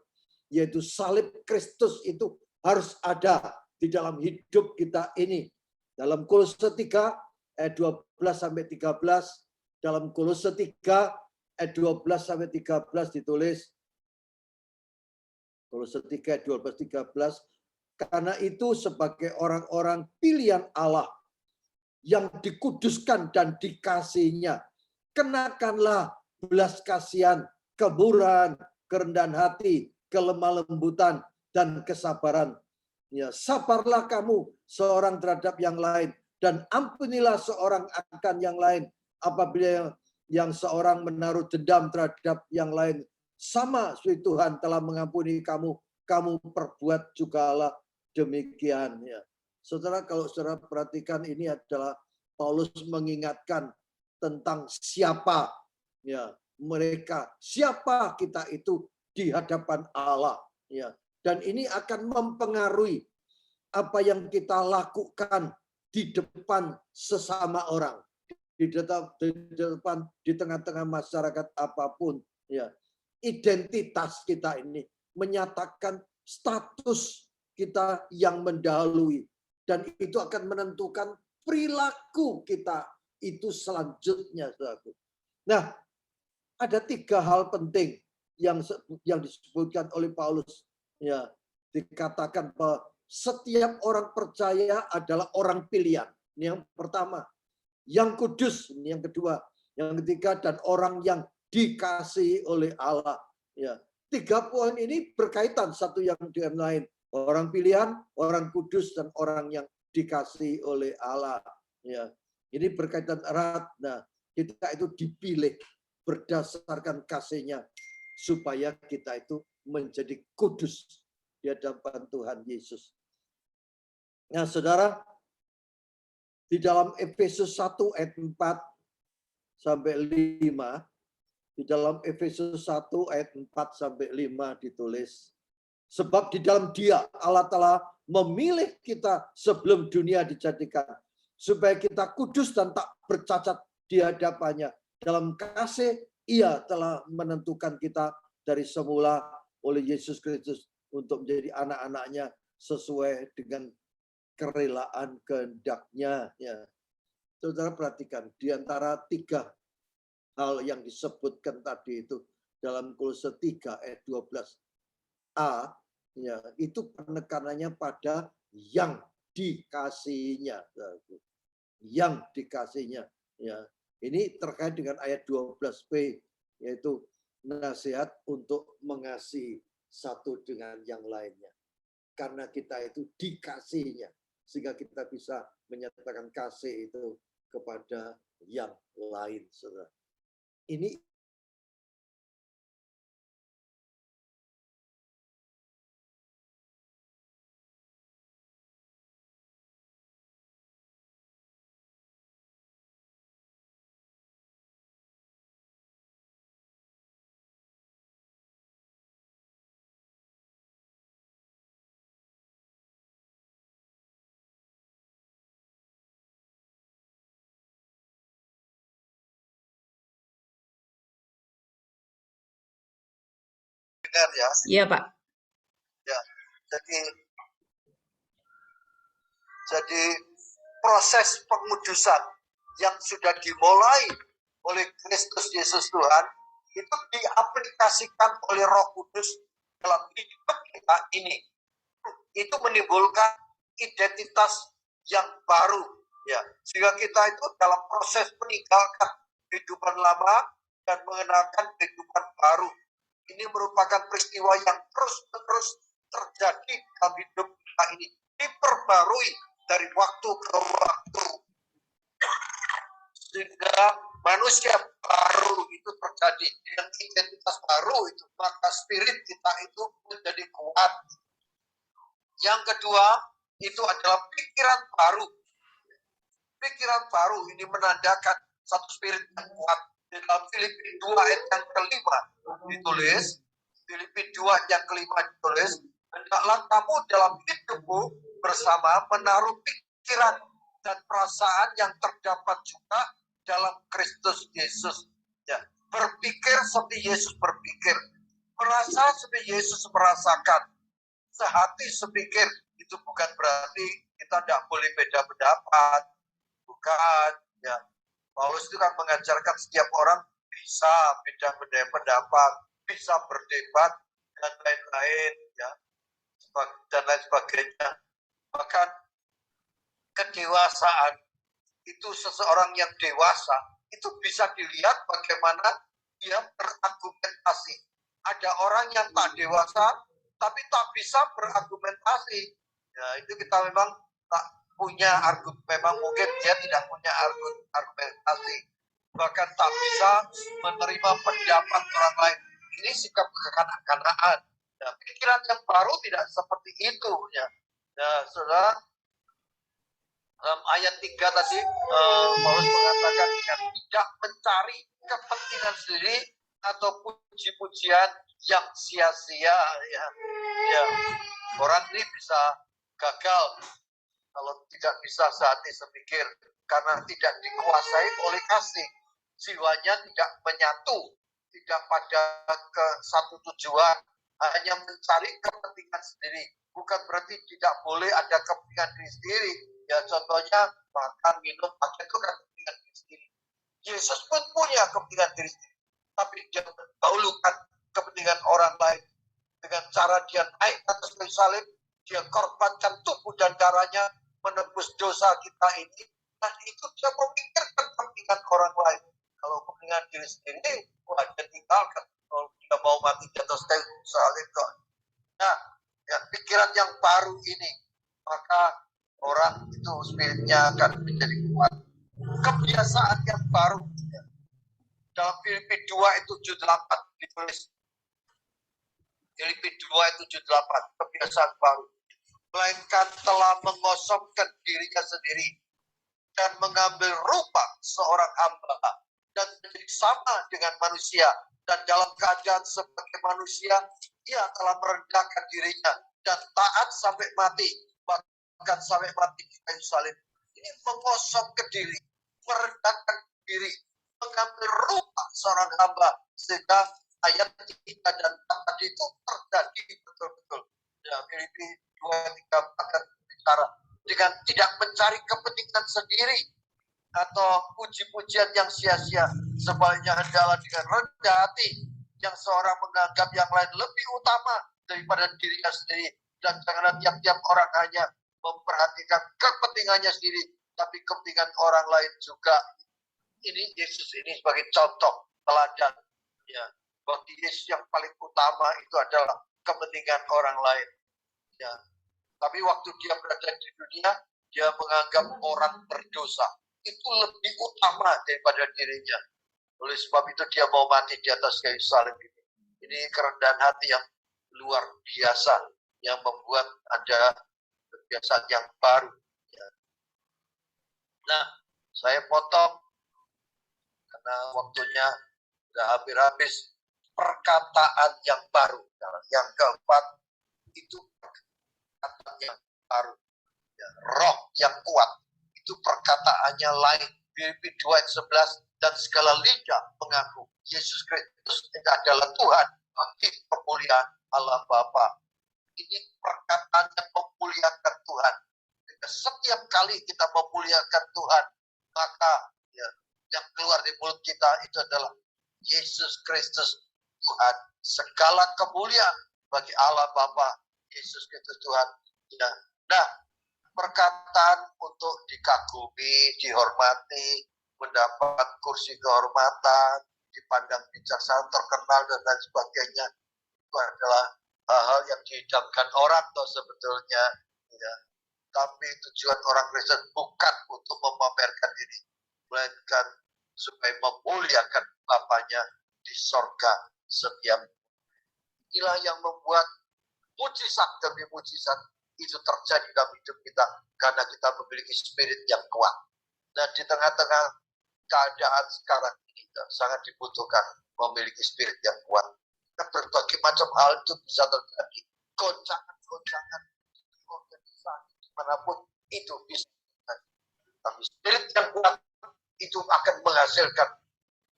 Yaitu salib Kristus itu harus ada di dalam hidup kita ini. Dalam Kolose 3 ayat 12 sampai 13, dalam Kolose 3 ayat 12 sampai 13 ditulis, Kolose 3 ayat 12 13, karena itu sebagai orang-orang pilihan Allah yang dikuduskan dan dikasihinya, kenakanlah belas kasihan, kemurahan, kerendahan hati, kelemah lembutan, dan kesabaran. Ya, sabarlah kamu seorang terhadap yang lain, dan ampunilah seorang akan yang lain apabila yang seorang menaruh dendam terhadap yang lain. Sama seperti Tuhan telah mengampuni kamu, kamu perbuat jugalah demikian. Ya. Saudara, kalau saudara perhatikan, ini adalah Paulus mengingatkan tentang siapa ya mereka, siapa kita itu di hadapan Allah. Ya. Dan ini akan mempengaruhi apa yang kita lakukan di depan sesama orang, di depan, di tengah-tengah masyarakat apapun. Ya, identitas kita ini menyatakan status kita yang mendahului, dan itu akan menentukan perilaku kita itu selanjutnya. Nah, ada 3 hal penting yang disebutkan oleh Paulus. Ya, dikatakan bahwa setiap orang percaya adalah orang pilihan. Ini yang pertama. Yang kudus, ini yang kedua. Yang ketiga, dan orang yang dikasihi oleh Allah. Ya, 3 poin ini berkaitan satu yang dengan lain. Orang pilihan, orang kudus, dan orang yang dikasihi oleh Allah. Ya, ini berkaitan erat. Nah, kita itu dipilih berdasarkan kasihnya supaya kita itu menjadi kudus di hadapan Tuhan Yesus. Nah, saudara, di dalam Efesus 1 ayat 4 sampai 5, di dalam Efesus 1 ayat 4 sampai 5 ditulis, sebab di dalam Dia Allah telah memilih kita sebelum dunia dijadikan, supaya kita kudus dan tak bercacat di hadapannya. Dalam kasih Ia telah menentukan kita dari semula oleh Yesus Kristus untuk menjadi anak-anaknya sesuai dengan kerelaan kehendak-Nya. Ya. Saudara perhatikan, di antara 3 hal yang disebutkan tadi itu dalam Kolose 3 ayat 12a, ya, itu penekanannya pada yang dikasihinya. Yang dikasihinya. Ya. Ini terkait dengan ayat 12b, yaitu nasihat untuk mengasihi satu dengan yang lainnya. Karena kita itu dikasihinya, sehingga kita bisa menyatakan kasih itu kepada yang lain. Saudara. Ini benar ya. Iya, Pak. Ya, jadi proses pengudusan yang sudah dimulai oleh Kristus Yesus Tuhan itu diaplikasikan oleh Roh Kudus dalam hidup kita ini. Itu menimbulkan identitas yang baru, ya, sehingga kita itu dalam proses meninggalkan kehidupan lama dan mengenalkan kehidupan baru. Ini merupakan peristiwa yang terus-menerus terjadi dalam hidup kita ini. diperbarui dari waktu ke waktu, sehingga manusia baru itu terjadi dengan identitas baru itu, maka spirit kita itu menjadi kuat. Yang kedua itu adalah pikiran baru. Pikiran baru ini menandakan satu spirit yang kuat. Di dalam Filipi 2 ayat yang kelima ditulis, Filipi 2 yang kelima ditulis, hendaklah kamu dalam hidupmu bersama menaruh pikiran dan perasaan yang terdapat juga dalam Kristus Yesus. Ya, berpikir seperti Yesus berpikir, merasa seperti Yesus merasakan, sehati sepikir. Itu bukan berarti kita tidak boleh beda pendapat, bukan. Ya, Paulus itu kan mengajarkan setiap orang bisa beda pendapat, bisa berdebat dan lain-lain, ya, dan lain sebagainya. Bahkan kedewasaan itu, seseorang yang dewasa itu bisa dilihat bagaimana dia berargumentasi. Ada orang yang tak dewasa tapi tak bisa berargumentasi. Ya, itu kita memang tak punya argumen, memang mungkin dia tidak punya argumentasi, bahkan tak bisa menerima pendapat orang lain. Ini sikap kekanak-kanakan. Nah, pikiran yang baru tidak seperti itu. Ya, nah, saudara, dalam ayat 3 tadi Paulus mengatakan tidak mencari kepentingan sendiri atau puji-pujian yang sia-sia. Ya, orang ini bisa gagal kalau tidak bisa sehati sepikir, karena tidak dikuasai oleh kasih. Jiwanya tidak menyatu, tidak pada ke satu tujuan, hanya mencari kepentingan sendiri. Bukan berarti tidak boleh ada kepentingan diri sendiri. Ya, contohnya makan, minum, pakai itu kan kepentingan diri sendiri. Yesus pun punya kepentingan diri sendiri, tapi dia mendahulukan kepentingan orang lain. Dengan cara dia naik atas kayu salib, dia korbankan tubuh dan darahnya menebus dosa kita ini, dan itu dia memikirkan kepentingan orang lain. Kalau kepentingan diri sendiri, dia tinggalkan. Kalau dia mau mati di atas kayu salib kok. Nah, ya, pikiran yang baru ini, maka orang itu spiritnya akan menjadi kuat. Kebiasaan yang baru, dalam Filipi 2 ayat 78 ditulis, Filipi 2 ayat 78, kebiasaan baru, melainkan telah mengosongkan dirinya sendiri dan mengambil rupa seorang hamba dan menjadi sama dengan manusia, dan dalam keadaan sebagai manusia ia telah merendahkan dirinya dan taat sampai mati, bahkan sampai mati di kayu salib. Ini mengosongkan diri, merendahkan diri, mengambil rupa seorang hamba, sehingga ayat 3 dan 4 tadi itu terjadi betul-betul. Ya, Filipi 2:3 akan bicara dengan tidak mencari kepentingan sendiri atau puji-pujian yang sia-sia. Sebaliknya hendaklah dengan rendah hati yang seorang menganggap yang lain lebih utama daripada dirinya sendiri, dan janganlah tiap-tiap orang hanya memperhatikan kepentingannya sendiri, tapi kepentingan orang lain juga. Ini Yesus ini sebagai contoh teladan. Ya, bagi Yesus yang paling utama itu adalah kepentingan orang lain. Ya, tapi waktu dia berada di dunia, dia menganggap orang berdosa itu lebih utama daripada dirinya. Oleh sebab itu dia mau mati di atas kayu salib ini. Ini kerendahan hati yang luar biasa yang membuat ada kebiasaan yang baru. Ya. Nah, saya potong karena waktunya sudah hampir-habis. Perkataan yang baru. Yang keempat itu perkataan yang baru. Ya, roh yang kuat. Itu perkataannya lain. Filipi 2 ayat 11, dan segala lidah mengaku Yesus Kristus adalah Tuhan bagi kemuliaan Allah Bapa. Ini perkataan yang memuliakan Tuhan. Setiap kali kita memuliakan Tuhan, maka ya, yang keluar di mulut kita itu adalah Yesus Kristus Tuhan. Segala kemuliaan bagi Allah Bapa, Yesus Kristus Tuhan. Ya. Nah, perkataan untuk dikagumi, dihormati, mendapat kursi kehormatan, dipandang bijaksana, terkenal, dan lain sebagainya, itu adalah hal-hal yang diidamkan orang toh sebetulnya. Ya. Tapi tujuan orang Kristen bukan untuk memamerkan diri, melainkan supaya memuliakan Bapanya di sorga setiap. Inilah yang membuat mujizat demi mujizat itu terjadi dalam hidup kita karena kita memiliki spirit yang kuat. Dan di tengah-tengah keadaan sekarang ini sangat dibutuhkan memiliki spirit yang kuat. Dan berbagai macam hal itu bisa terjadi. Goncangan-goncangan organisasi dimanapun itu bisa terjadi. Tapi spirit yang kuat itu akan menghasilkan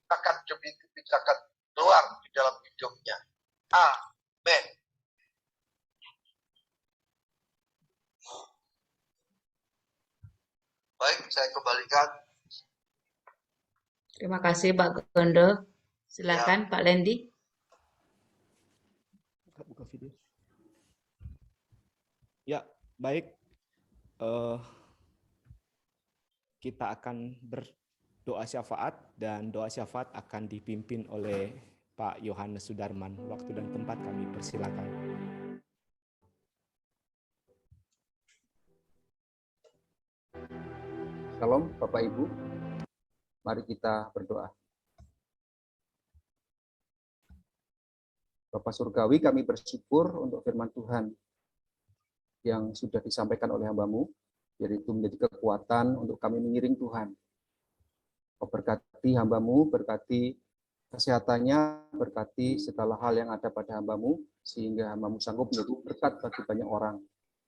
kebijakan demi kebijakan keluar di dalam hidupnya. Amin. Baik, saya kembalikan. Terima kasih Pak Gondo. Silakan Pak Lendi. Buka video. Ya, baik. Kita akan berdoa syafaat dan doa syafaat akan dipimpin oleh Pak Yohanes Sudarman. Waktu dan tempat kami persilakan. Shalom Bapak Ibu, mari kita berdoa. Bapak Surgawi, kami bersyukur untuk firman Tuhan yang sudah disampaikan oleh hamba-Mu, yaitu menjadi kekuatan untuk kami mengiring Tuhan. Kau berkati hamba-Mu, berkati kesehatannya, berkati segala hal yang ada pada hamba-Mu, sehingga hamba-Mu sanggup menjadi berkat bagi banyak orang.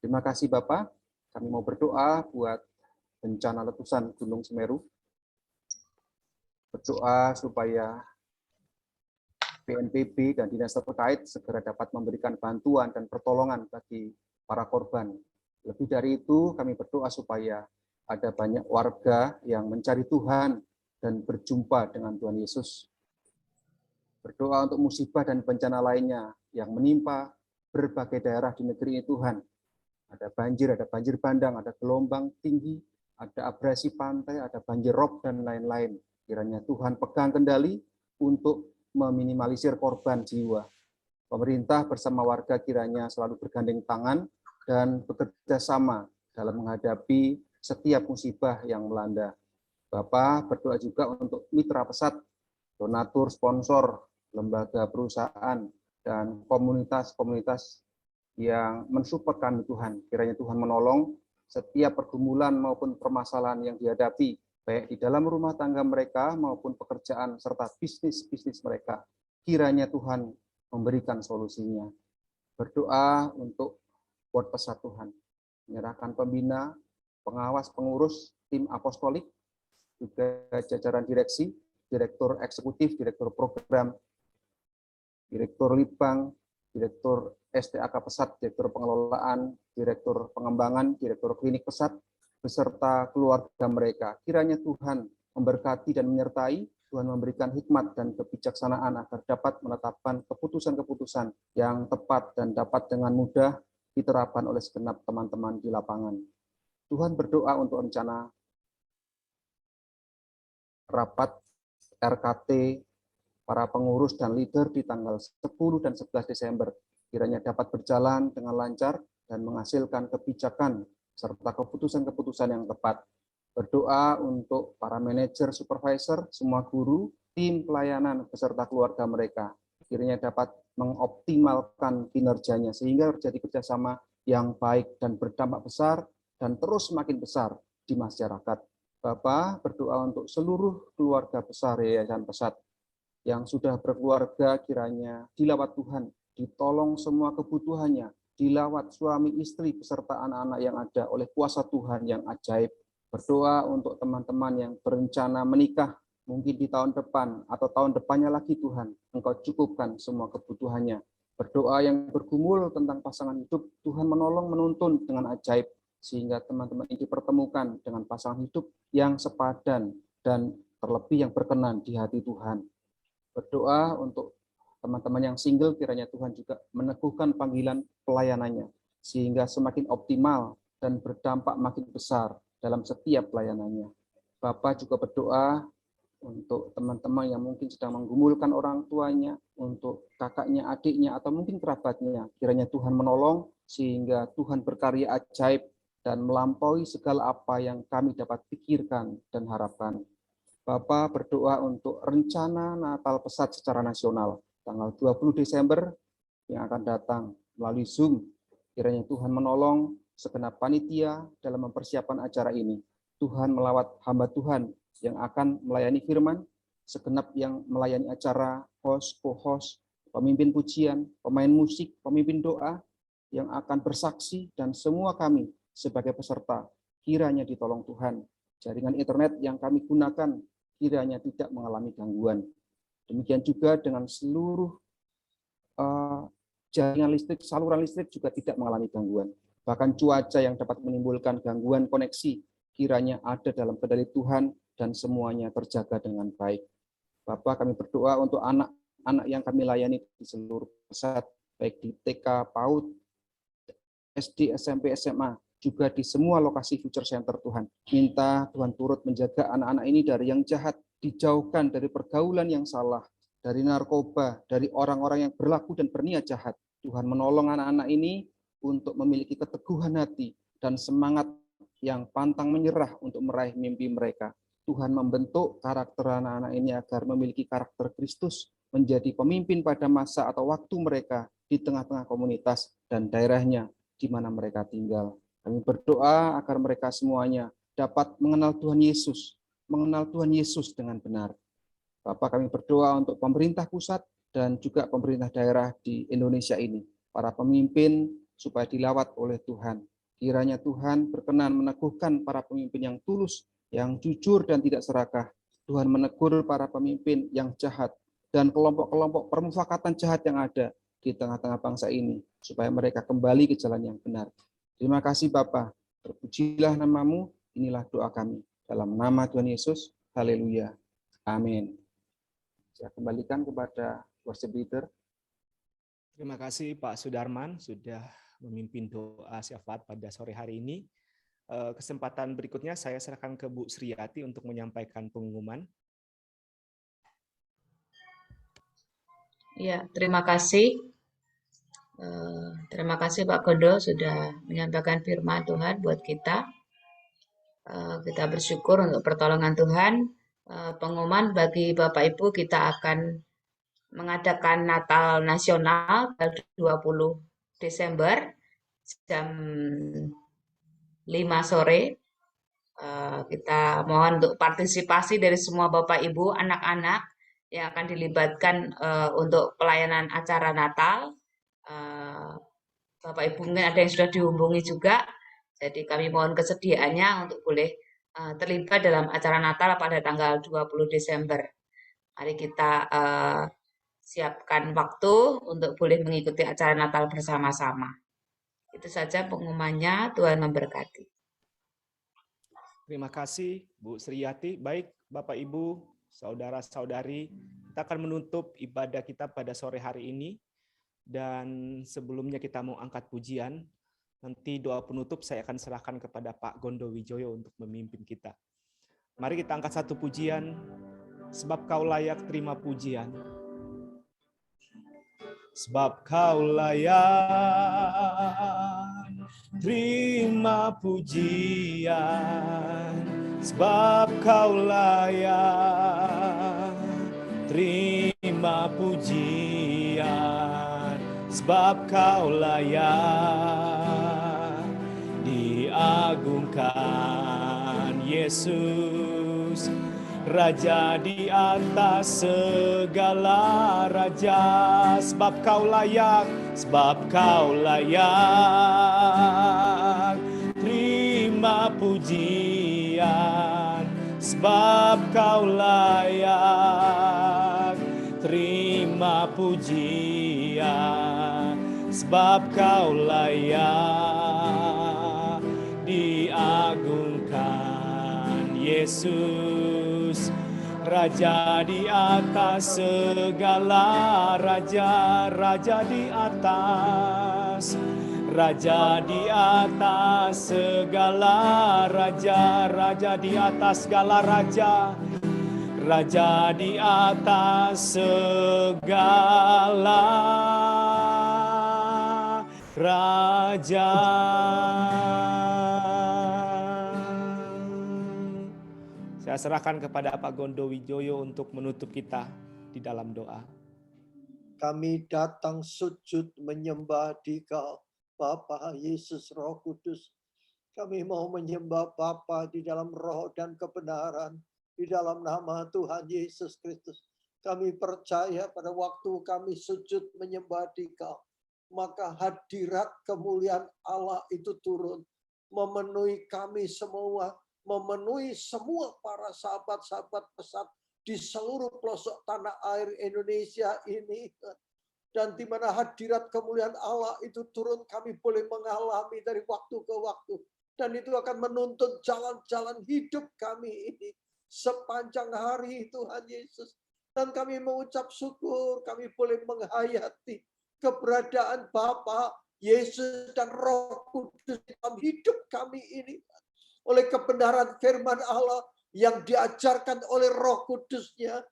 Terima kasih Bapak, kami mau berdoa buat bencana letusan Gunung Semeru. Berdoa supaya BNPB dan dinas terkait segera dapat memberikan bantuan dan pertolongan bagi para korban. Lebih dari itu, kami berdoa supaya ada banyak warga yang mencari Tuhan dan berjumpa dengan Tuhan Yesus. Berdoa untuk musibah dan bencana lainnya yang menimpa berbagai daerah di negeri ini Tuhan. Ada banjir bandang, ada gelombang tinggi, ada abrasi pantai, ada banjir rob, dan lain-lain. Kiranya Tuhan pegang kendali untuk meminimalisir korban jiwa. Pemerintah bersama warga kiranya selalu bergandeng tangan dan bekerja sama dalam menghadapi setiap musibah yang melanda. Bapak berdoa juga untuk mitra pesat, donatur, sponsor, lembaga perusahaan, dan komunitas-komunitas yang mensupport kami Tuhan. Kiranya Tuhan menolong setiap pergumulan maupun permasalahan yang dihadapi, baik di dalam rumah tangga mereka maupun pekerjaan serta bisnis mereka. Kiranya Tuhan memberikan solusinya. Berdoa untuk buat pesat Tuhan. Menyerahkan pembina, pengawas, pengurus, tim apostolik, juga jajaran direksi, direktur eksekutif, direktur program, direktur litbang, direktur STAK Pesat, direktur pengelolaan, direktur pengembangan, direktur klinik Pesat, beserta keluarga mereka. Kiranya Tuhan memberkati dan menyertai, Tuhan memberikan hikmat dan kebijaksanaan agar dapat menetapkan keputusan-keputusan yang tepat dan dapat dengan mudah diterapkan oleh segenap teman-teman di lapangan. Tuhan berdoa untuk rencana rapat RKT para pengurus dan leader di tanggal 10 dan 11 Desember. Kiranya dapat berjalan dengan lancar dan menghasilkan kebijakan serta keputusan-keputusan yang tepat. Berdoa untuk para manajer, supervisor, semua guru, tim pelayanan, beserta keluarga mereka. Kiranya dapat mengoptimalkan kinerjanya sehingga terjadi kerjasama yang baik dan berdampak besar dan terus semakin besar di masyarakat. Bapak berdoa untuk seluruh keluarga besar Yayasan Pesat yang sudah berkeluarga, kiranya dilawat Tuhan, ditolong semua kebutuhannya, dilawat suami, istri, beserta anak-anak yang ada oleh kuasa Tuhan yang ajaib. Berdoa untuk teman-teman yang berencana menikah, mungkin di tahun depan atau tahun depannya lagi Tuhan, Engkau cukupkan semua kebutuhannya. Berdoa yang bergumul tentang pasangan hidup, Tuhan menolong menuntun dengan ajaib, sehingga teman-teman ini dipertemukan dengan pasangan hidup yang sepadan dan terlebih yang berkenan di hati Tuhan. Berdoa untuk teman-teman yang single, kiranya Tuhan juga meneguhkan panggilan pelayanannya, sehingga semakin optimal dan berdampak makin besar dalam setiap pelayanannya. Bapak juga berdoa untuk teman-teman yang mungkin sedang menggumulkan orang tuanya, untuk kakaknya, adiknya, atau mungkin kerabatnya. Kiranya Tuhan menolong, sehingga Tuhan berkarya ajaib dan melampaui segala apa yang kami dapat pikirkan dan harapkan. Bapa berdoa untuk rencana Natal Pesat secara nasional tanggal 20 Desember yang akan datang melalui Zoom. Kiranya Tuhan menolong segenap panitia dalam mempersiapkan acara ini. Tuhan melawat hamba Tuhan yang akan melayani firman, segenap yang melayani acara, host, co-host, pemimpin pujian, pemain musik, pemimpin doa, yang akan bersaksi, dan semua kami sebagai peserta, kiranya ditolong Tuhan. Jaringan internet yang kami gunakan kiranya tidak mengalami gangguan. Demikian juga dengan seluruh jaringan listrik, saluran listrik juga tidak mengalami gangguan. Bahkan cuaca yang dapat menimbulkan gangguan koneksi, kiranya ada dalam kendali Tuhan dan semuanya terjaga dengan baik. Bapak, kami berdoa untuk anak-anak yang kami layani di seluruh pusat, baik di TK, PAUD, SD, SMP, SMA, juga di semua lokasi Future Center Tuhan. Minta Tuhan turut menjaga anak-anak ini dari yang jahat, dijauhkan dari pergaulan yang salah, dari narkoba, dari orang-orang yang berlaku dan berniat jahat. Tuhan menolong anak-anak ini untuk memiliki keteguhan hati dan semangat yang pantang menyerah untuk meraih mimpi mereka. Tuhan membentuk karakter anak-anak ini agar memiliki karakter Kristus, menjadi pemimpin pada masa atau waktu mereka di tengah-tengah komunitas dan daerahnya di mana mereka tinggal. Kami berdoa agar mereka semuanya dapat mengenal Tuhan Yesus dengan benar. Bapak, kami berdoa untuk pemerintah pusat dan juga pemerintah daerah di Indonesia ini, para pemimpin supaya dilawat oleh Tuhan. Kiranya Tuhan berkenan meneguhkan para pemimpin yang tulus, yang jujur dan tidak serakah. Tuhan menegur para pemimpin yang jahat dan kelompok-kelompok permufakatan jahat yang ada di tengah-tengah bangsa ini, supaya mereka kembali ke jalan yang benar. Terima kasih Bapa, terpujilah namamu, inilah doa kami. Dalam nama Tuhan Yesus, haleluya, amin. Saya kembalikan kepada worship leader. Terima kasih Pak Sudarman sudah memimpin doa syafaat pada sore hari ini. Kesempatan berikutnya saya serahkan ke Bu Sriyati untuk menyampaikan pengumuman. Ya, terima kasih. Terima kasih Pak Gondo sudah menyampaikan firman Tuhan buat kita. Kita bersyukur untuk pertolongan Tuhan. Pengumuman bagi Bapak Ibu, kita akan mengadakan Natal Nasional pada 20 Desember jam 5 sore. Kita mohon untuk partisipasi dari semua Bapak Ibu, anak-anak yang akan dilibatkan untuk pelayanan acara Natal. Bapak Ibu mungkin ada yang sudah dihubungi juga, jadi kami mohon kesediaannya untuk boleh terlibat dalam acara Natal pada tanggal 20 Desember. Mari kita siapkan waktu untuk boleh mengikuti acara Natal bersama-sama. Itu saja pengumumannya, Tuhan memberkati. Terima kasih Bu Sriyati. Baik Bapak Ibu, saudara-saudari, kita akan menutup ibadah kita pada sore hari ini. Dan sebelumnya kita mau angkat pujian, nanti doa penutup saya akan serahkan kepada Pak Gondo Wijoyo untuk memimpin kita. Mari kita angkat satu pujian, sebab Kau layak terima pujian. Sebab Kau layak terima pujian, sebab Kau layak terima pujian. Sebab Kau layak diagungkan, Yesus, Raja di atas segala raja. Sebab Kau layak terima pujian. Sebab Kau layak terima pujian, sebab Kau layak diagungkan, Yesus, Raja di atas segala raja, Raja di atas, Raja di atas segala raja, Raja di atas segala raja, Raja di atas segala raja. Saya serahkan kepada Pak Gondo Wijoyo untuk menutup kita di dalam doa. Kami datang sujud menyembah Dikau, Bapa, Yesus, Roh Kudus. Kami mau menyembah Bapa di dalam roh dan kebenaran, di dalam nama Tuhan Yesus Kristus. Kami percaya pada waktu kami sujud menyembah Dikau, maka hadirat kemuliaan Allah itu turun, memenuhi kami semua, memenuhi semua para sahabat-sahabat pesat di seluruh pelosok tanah air Indonesia ini. Dan di mana hadirat kemuliaan Allah itu turun, kami boleh mengalami dari waktu ke waktu. Dan itu akan menuntun jalan-jalan hidup kami ini sepanjang hari, Tuhan Yesus. Dan kami mengucap syukur, kami boleh menghayati keberadaan Bapa, Yesus, dan Roh Kudus dalam hidup kami ini. Oleh kebenaran firman Allah yang diajarkan oleh Roh Kudusnya,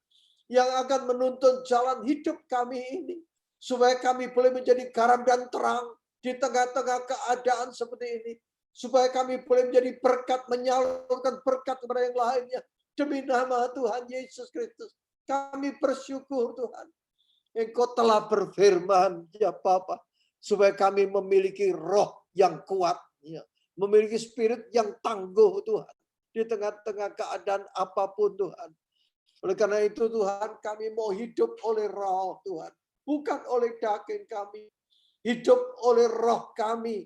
yang akan menuntun jalan hidup kami ini. Supaya kami boleh menjadi garam dan terang di tengah-tengah keadaan seperti ini. Supaya kami boleh menjadi berkat, menyalurkan berkat kepada yang lainnya. Demi nama Tuhan Yesus Kristus. Kami bersyukur Tuhan. Engkau telah berfirman, ya Bapa, supaya kami memiliki roh yang kuat. Ya. Memiliki spirit yang tangguh Tuhan. Di tengah-tengah keadaan apapun Tuhan. Oleh karena itu Tuhan, kami mau hidup oleh roh Tuhan. Bukan oleh daging kami. Hidup oleh roh kami.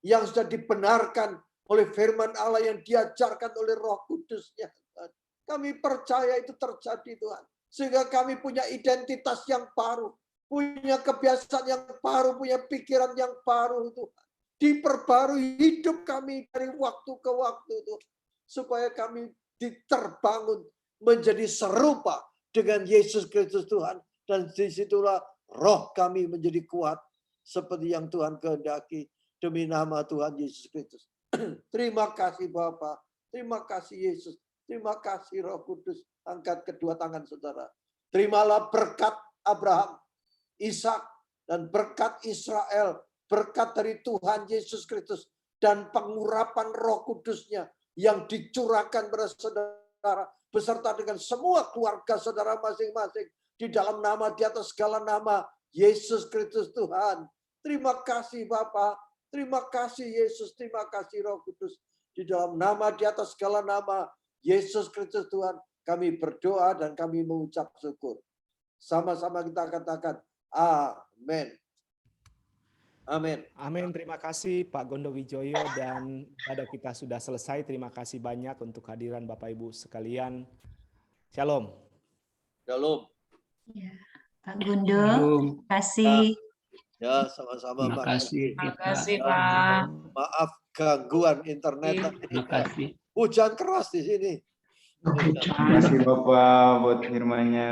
Yang sudah dibenarkan oleh firman Allah yang diajarkan oleh Roh Kudusnya. Kami percaya itu terjadi Tuhan. Sehingga kami punya identitas yang baru. Punya kebiasaan yang baru. Punya pikiran yang baru Tuhan. Diperbarui hidup kami dari waktu ke waktu Tuhan. Supaya kami diterbangun menjadi serupa dengan Yesus Kristus Tuhan. Dan disitulah roh kami menjadi kuat. Seperti yang Tuhan kehendaki. Demi nama Tuhan Yesus Kristus. Terima kasih Bapa. Terima kasih Yesus. Terima kasih Roh Kudus. Angkat kedua tangan saudara. Terimalah berkat Abraham, Ishak, dan berkat Israel. Berkat dari Tuhan Yesus Kristus. Dan pengurapan Roh Kudusnya yang dicurahkan pada saudara. Beserta dengan semua keluarga saudara masing-masing. Di dalam nama, di atas segala nama. Yesus Kristus Tuhan. Terima kasih Bapa. Terima kasih Yesus. Terima kasih Roh Kudus. Di dalam nama, di atas segala nama. Yesus Kristus Tuhan. Kami berdoa dan kami mengucap syukur. Sama-sama kita katakan. Amin. Amin. Amin. Terima kasih Pak Gondo Wijoyo, dan pada kita sudah selesai. Terima kasih banyak untuk kehadiran Bapak Ibu sekalian. Shalom. Shalom. Ya, Pak Gondo, terima kasih. Ya, sama-sama. Terima kasih. Terima kasih Pak. Maaf gangguan internet. Terima kasih. Hujan keras di sini. Terima kasih Bapak buat firman-Nya.